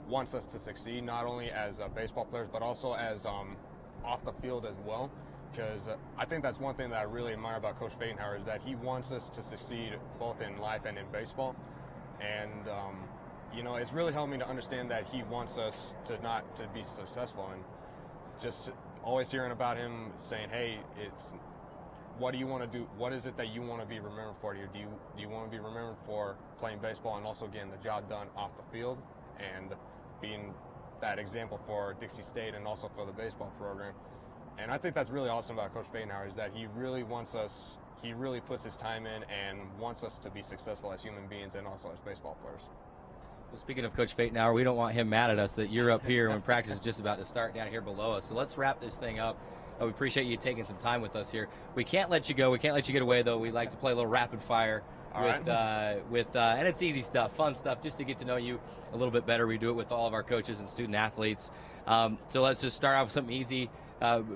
wants us to succeed, not only as baseball players, but also as off the field as well. Because I think that's one thing that I really admire about Coach Feinhauer is that he wants us to succeed both in life and in baseball. And, you know, it's really helped me to understand that he wants us to be successful. And just always hearing about him saying, hey, what do you want to do? What is it that you want to be remembered for? Do you want to be remembered for playing baseball and also getting the job done off the field and being that example for Dixie State and also for the baseball program? And I think that's really awesome about Coach Feinhauer is that he really wants us, he really puts his time in and wants us to be successful as human beings and also as baseball players. Well, speaking of Coach Feinhauer, we don't want him mad at us that you're up here when practice is just about to start down here below us. So let's wrap this thing up. We appreciate you taking some time with us here. We can't let you go. We can't let you get away, though. We like to play a little rapid fire and it's easy stuff, fun stuff, just to get to know you a little bit better. We do it with all of our coaches and student athletes. So let's just start out with something easy.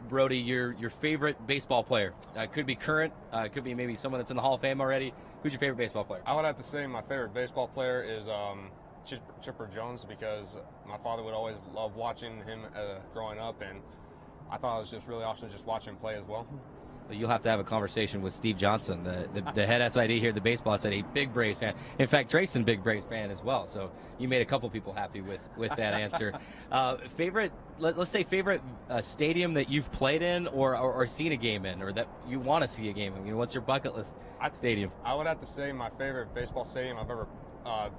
Brody, your favorite baseball player. Could be current, could be maybe someone that's in the Hall of Fame already. Who's your favorite baseball player? I would have to say my favorite baseball player is Chipper Jones, because my father would always love watching him growing up, and I thought it was just really awesome just watching him play as well. You'll have to have a conversation with Steve Johnson, the head SID here, the baseball SID, big Braves fan. In fact, Drayson, big Braves fan as well. So you made a couple people happy with that answer. Favorite, let's say favorite stadium that you've played in or seen a game in, or that you want to see a game in. You know, what's your bucket list stadium? I would have to say my favorite baseball stadium I've ever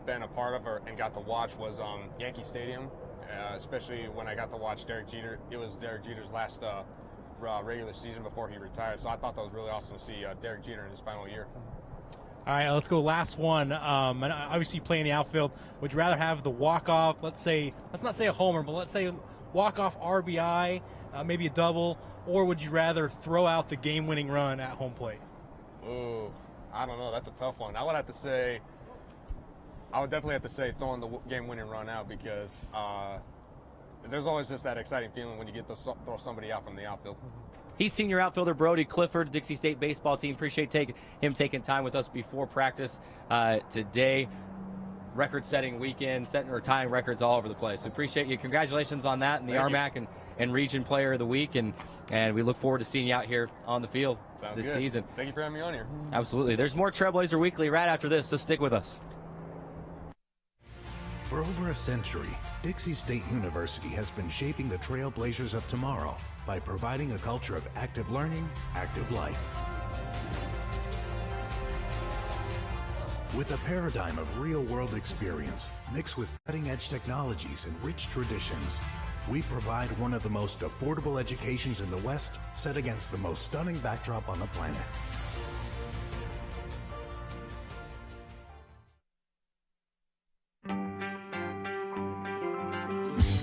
been a part of and got to watch was Yankee Stadium, especially when I got to watch Derek Jeter. It was Derek Jeter's last regular season before he retired, so I thought that was really awesome to see Derek Jeter in his final year. All right, let's go last one. And obviously, you play in the outfield. Would you rather have the walk-off, let's not say a homer, but let's say walk-off RBI, maybe a double, or would you rather throw out the game-winning run at home plate? Ooh, I don't know. That's a tough one. I would definitely have to say throwing the game-winning run out, because there's always just that exciting feeling when you get to throw somebody out from the outfield. He's senior outfielder Brody Clifford, Dixie State baseball team. Appreciate him taking time with us before practice today. Record-setting weekend, setting or tying records all over the place. Appreciate you. Congratulations on that and the RMAC and Region Player of the Week. And we look forward to seeing you out here on the field this season. Thank you for having me on here. Absolutely. There's more Trailblazer Weekly right after this, so stick with us. For over a century, Dixie State University has been shaping the Trailblazers of tomorrow by providing a culture of active learning, active life. With a paradigm of real-world experience mixed with cutting-edge technologies and rich traditions, we provide one of the most affordable educations in the West, set against the most stunning backdrop on the planet.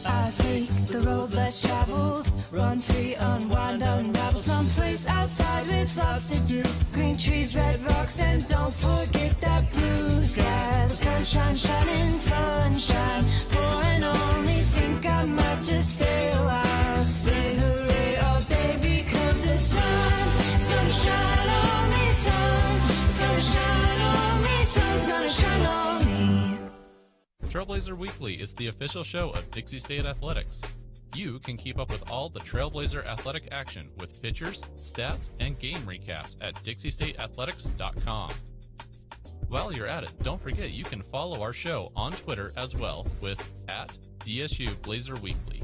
I take the road less traveled, run free, unwind, unravel, someplace outside with lots to do. Green trees, red rocks, and don't forget that blue sky. The sunshine shining, sunshine pouring on me. Think I might just stay a while. Say hooray all day because the sun is gonna shine on me. Sun is gonna shine on me. Sun's gonna shine on me. Trailblazer Weekly is the official show of Dixie State Athletics. You can keep up with all the Trailblazer athletic action with pictures, stats, and game recaps at dixiestateathletics.com. While you're at it, don't forget you can follow our show on Twitter as well with @DSUBlazerWeekly.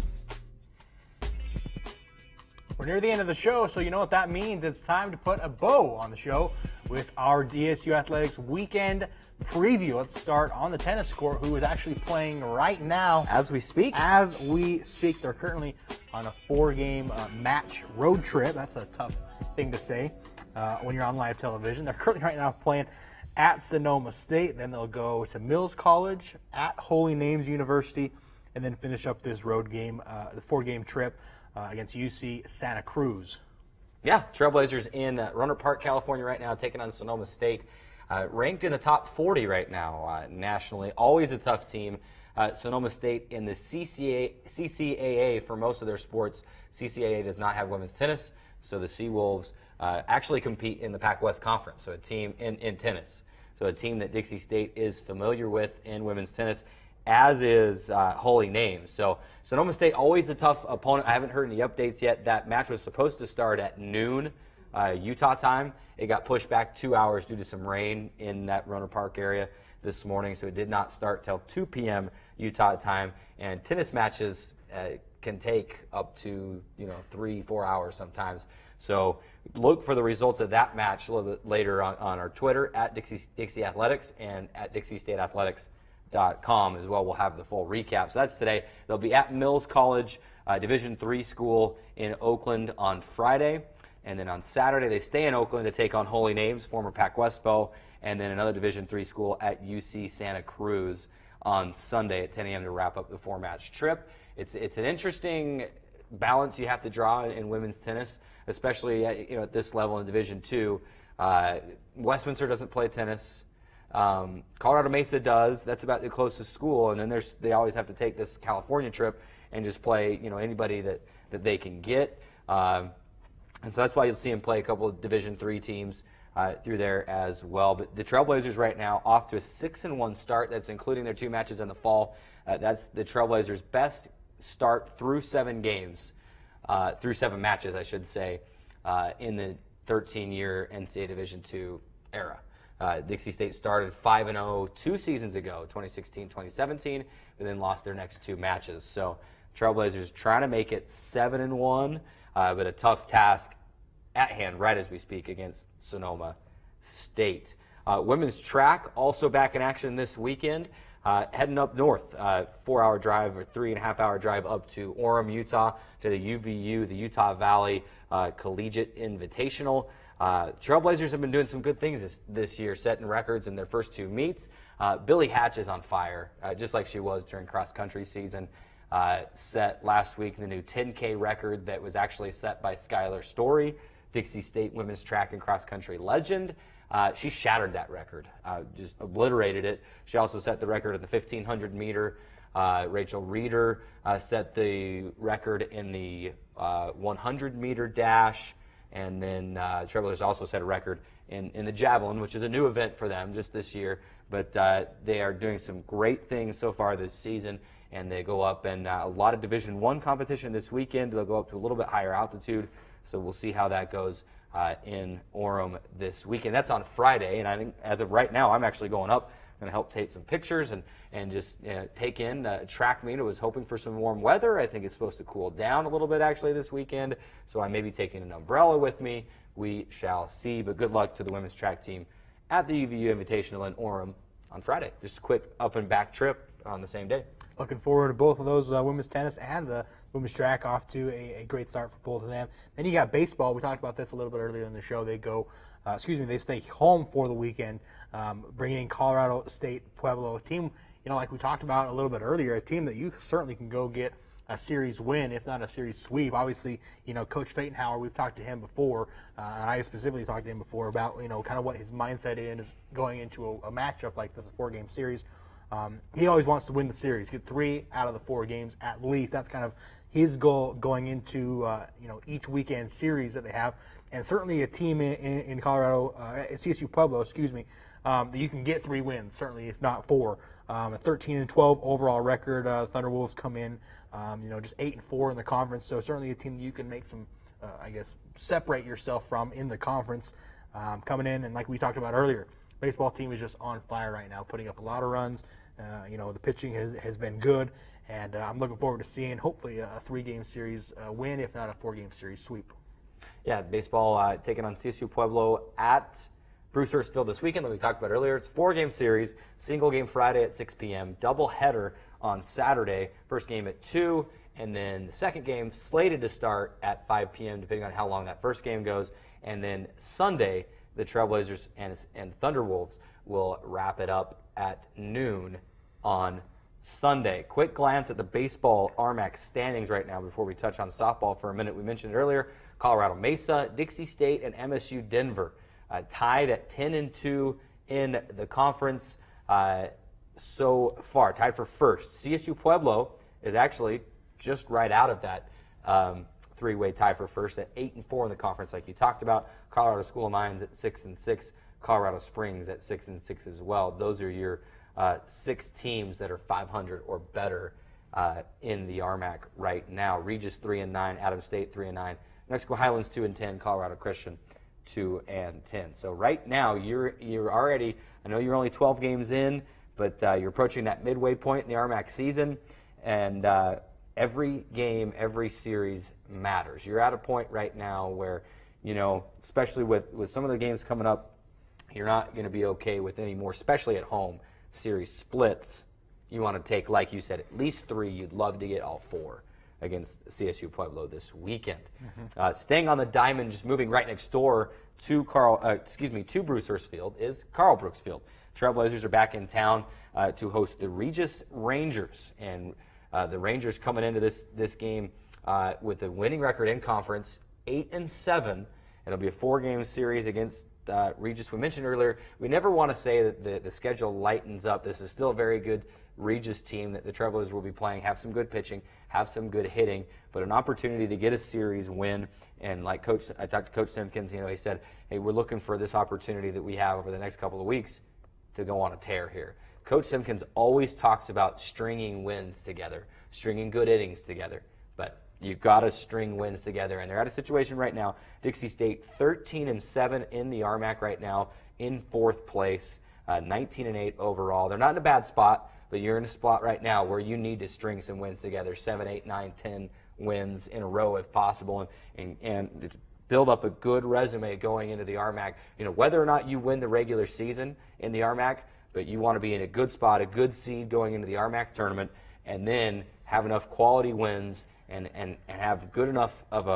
We're near the end of the show, so you know what that means. It's time to put a bow on the show with our DSU Athletics weekend preview. Let's start on the tennis court, who is actually playing right now. As we speak? As we speak. They're currently on a 4-game match road trip. That's a tough thing to say when you're on live television. They're currently right now playing at Sonoma State. Then they'll go to Mills College, at Holy Names University, and then finish up this road game, the 4-game trip against UC Santa Cruz. Yeah, Trailblazers in Roanoke Park, California right now, taking on Sonoma State. Ranked in the top 40 right now nationally. Always a tough team. Sonoma State in the CCAA for most of their sports. CCAA does not have women's tennis, so the Seawolves actually compete in the Pac-West Conference, so a team in tennis. So a team that Dixie State is familiar with in women's tennis, as is Holy Names. So Sonoma State, always a tough opponent. I haven't heard any updates yet. That match was supposed to start at noon Utah time. It got pushed back 2 hours due to some rain in that Rohnert Park area this morning, so it did not start till 2 p.m. Utah time. And tennis matches can take up to 3-4 hours sometimes. So look for the results of that match a little bit later on our Twitter at Dixie Athletics and at DixieStateAthletics.com as well. We'll have the full recap. So that's today. They'll be at Mills College, Division III school in Oakland on Friday. And then on Saturday, they stay in Oakland to take on Holy Names, former Pac-West foe, and then another Division III school at UC Santa Cruz on Sunday at 10 a.m. to wrap up the 4-match trip. It's an interesting balance you have to draw in women's tennis, especially at this level in Division II. Westminster doesn't play tennis. Colorado Mesa does. That's about the closest school, and then they always have to take this California trip and just play anybody that they can get. And so that's why you'll see him play a couple of Division III teams through there as well. But the Trailblazers right now off to a 6-1 start. That's including their 2 matches in the fall. That's the Trailblazers' best start through 7 games, through 7 matches, I should say, in the 13-year NCAA Division II era. Dixie State started 5-0 2 seasons ago, 2016-2017, but then lost their next 2 matches. So Trailblazers trying to make it 7-1. But a tough task at hand right as we speak against Sonoma State. Women's track also back in action this weekend. Heading up north, 4-hour drive or 3.5-hour drive up to Orem, Utah, to the UVU, the Utah Valley Collegiate Invitational. Trailblazers have been doing some good things this year, setting records in their first 2 meets. Billy Hatch is on fire, just like she was during cross-country season. Set last week the new 10K record that was actually set by Skylar Story, Dixie State women's track and cross-country legend. She shattered that record, just obliterated it. She also set the record at the 1,500 meter. Rachel Reeder set the record in the 100 meter dash. And then Trailblazers also set a record in the javelin, which is a new event for them just this year. But they are doing some great things so far this season. And they go up and a lot of Division I competition this weekend. They'll go up to a little bit higher altitude. So we'll see how that goes in Orem this weekend. That's on Friday. And I think as of right now, I'm actually going up. I'm going to help take some pictures and just take in track meet. I was hoping for some warm weather. I think it's supposed to cool down a little bit actually this weekend. So I may be taking an umbrella with me. We shall see. But good luck to the women's track team at the UVU Invitational in Orem on Friday. Just a quick up and back trip on the same day. Looking forward to both of those, women's tennis and the women's track, off to a great start for both of them. Then you got baseball. We talked about this a little bit earlier in the show. They go, they stay home for the weekend, bringing in Colorado State Pueblo, a team, like we talked about a little bit earlier, a team that you certainly can go get a series win, if not a series sweep. Obviously, Coach Phaetonhauer, we've talked to him before, and I specifically talked to him before about, kind of what his mindset is going into a matchup like this, a 4-game series. He always wants to win the series, get 3 out of the 4 games at least. That's kind of his goal going into each weekend series that they have. And certainly a team in Colorado, CSU Pueblo, that you can get 3 wins, certainly if not 4. A 13-12 overall record. Thunderwolves come in, just 8-4 in the conference. So certainly a team that you can make some, separate yourself from in the conference coming in. And like we talked about earlier, baseball team is just on fire right now, putting up a lot of runs. The pitching has been good, and I'm looking forward to seeing hopefully a 3-game series win, if not a 4-game series sweep. Yeah, baseball taking on CSU Pueblo at Bruce Hurst Field this weekend that we talked about earlier. It's a 4-game series, single game Friday at 6 p.m., double header on Saturday, first game at 2, and then the second game slated to start at 5 p.m., depending on how long that first game goes, and then Sunday, the Trailblazers and Thunderwolves will wrap it up at noon on Sunday. Quick glance at the baseball RMAC standings right now before we touch on softball for a minute. We mentioned it earlier, Colorado Mesa, Dixie State, and MSU Denver tied at 10-2 in the conference so far, tied for first. CSU Pueblo is actually just right out of that three-way tie for first at 8-4 in the conference, like you talked about. Colorado School of Mines at 6-6. Colorado Springs at 6-6 as well. Those are your 6 teams that are 500 or better in the RMAC right now. Regis 3-9, Adams State 3-9, New Mexico Highlands 2-10, Colorado Christian 2-10. So right now you're already, I know you're only 12 games in, but you're approaching that midway point in the RMAC season, and every game, every series matters. You're at a point right now where, especially with some of the games coming up, you're not going to be okay with any more, especially at home, series splits. You want to take, like you said, at least 3. You'd love to get all 4 against CSU Pueblo this weekend. Staying on the diamond, just moving right next door to Brewster's Field is Carl Brooks Field. Trailblazers are back in town to host the Regis Rangers, and the Rangers coming into this game with a winning record in conference, 8-7. It'll be a 4-game series against Regis. We mentioned earlier, we never want to say that the schedule lightens up. This is still a very good Regis team that the Trailblazers will be playing, have some good pitching, have some good hitting, but an opportunity to get a series win. And like I talked to Coach Simpkins, he said, hey, we're looking for this opportunity that we have over the next couple of weeks to go on a tear here. Coach Simpkins always talks about stringing wins together, stringing good innings together, but you've got to string wins together, and they're at a situation right now. Dixie State 13-7 in the RMAC right now, in 4th place, 19-8 overall. They're not in a bad spot, but you're in a spot right now where you need to string some wins together, 7, 8, 9, 10 wins in a row if possible, and build up a good resume going into the RMAC. Whether or not you win the regular season in the RMAC, but you want to be in a good spot, a good seed going into the RMAC tournament, and then have enough quality wins and have good enough of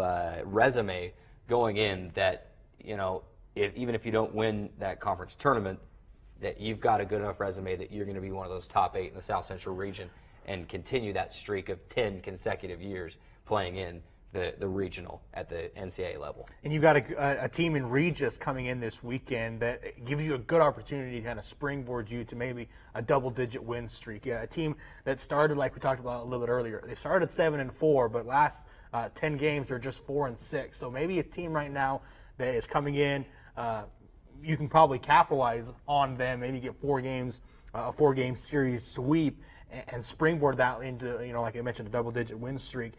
a resume going in that, even if you don't win that conference tournament, that you've got a good enough resume that you're going to be one of those top 8 in the South Central region and continue that streak of 10 consecutive years playing in the regional at the NCAA level. And you've got a team in Regis coming in this weekend that gives you a good opportunity to kind of springboard you to maybe a double-digit win streak. Yeah, a team that started, like we talked about a little bit earlier, they started 7-4, but last 10 games they're just 4-6. So maybe a team right now that is coming in, you can probably capitalize on them, maybe get 4 games, a 4-game series sweep, and springboard that into, like I mentioned, a double-digit win streak.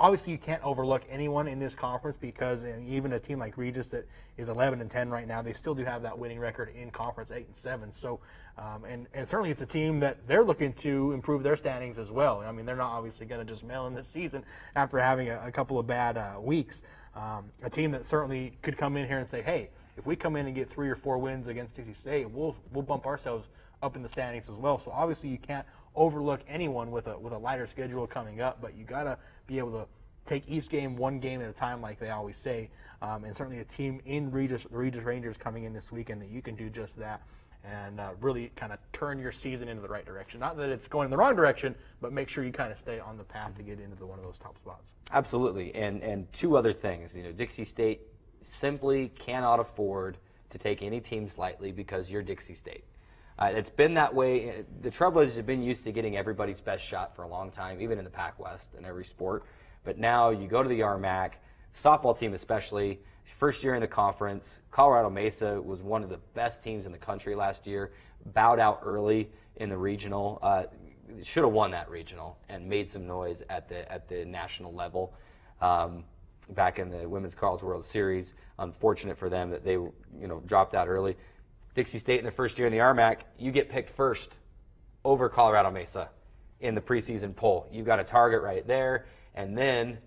Obviously you can't overlook anyone in this conference because even a team like Regis that is 11-10 right now, they still do have that winning record in conference, 8-7. So, and certainly it's a team that they're looking to improve their standings as well. I mean, they're not obviously going to just mail in this season after having a couple of bad weeks. A team that certainly could come in here and say, hey, if we come in and get 3 or 4 wins against Dixie State, we'll bump ourselves up in the standings as well. So obviously you can't overlook anyone with a lighter schedule coming up, but you got to be able to take each game 1 game at a time, like they always say. And certainly a team in Regis, the Regis Rangers coming in this weekend, that you can do just that and really kind of turn your season into the right direction. Not that it's going in the wrong direction, but make sure you kind of stay on the path to get into one of those top spots. Absolutely. And 2 other things. Dixie State simply cannot afford to take any teams lightly because you're Dixie State. It's been that way. The Trailblazers have been used to getting everybody's best shot for a long time, even in the Pac West in every sport. But now you go to the RMAC, softball team especially, first year in the conference. Colorado Mesa was one of the best teams in the country last year, bowed out early in the regional. Should have won that regional and made some noise at the national level back in the Women's College World Series. Unfortunate for them that they dropped out early. Dixie State in their first year in the RMAC, you get picked first over Colorado Mesa in the preseason poll. You've got a target right there, and then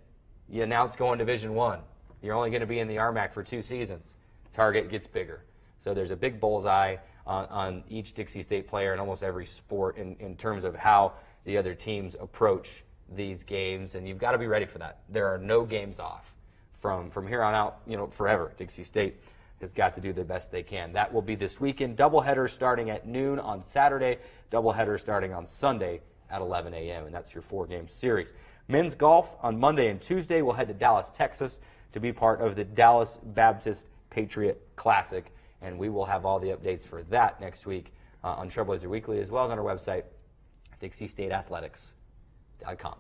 you announce going Division I. You're only going to be in the RMAC for 2 seasons. Target gets bigger. So there's a big bullseye on each Dixie State player in almost every sport in terms of how the other teams approach these games, and you've got to be ready for that. There are no games off from here on out, forever. Dixie State has got to do the best they can. That will be this weekend. Doubleheader starting at noon on Saturday. Doubleheader starting on Sunday at 11 a.m., and that's your 4-game series. Men's golf on Monday and Tuesday. We'll head to Dallas, Texas to be part of the Dallas Baptist Patriot Classic, and we will have all the updates for that next week on Trailblazer Weekly, as well as on our website, DixieStateAthletics.com.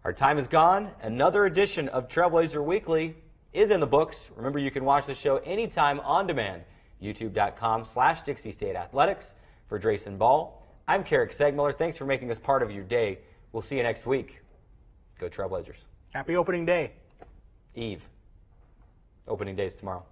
Our time is gone. Another edition of Trailblazer Weekly is in the books. Remember, you can watch the show anytime on demand. YouTube.com/Dixie State Athletics. For Drayson Ball, I'm Carrick Segmiller. Thanks for making us part of your day. We'll see you next week. Go Trailblazers. Happy opening day. Eve. Opening day is tomorrow.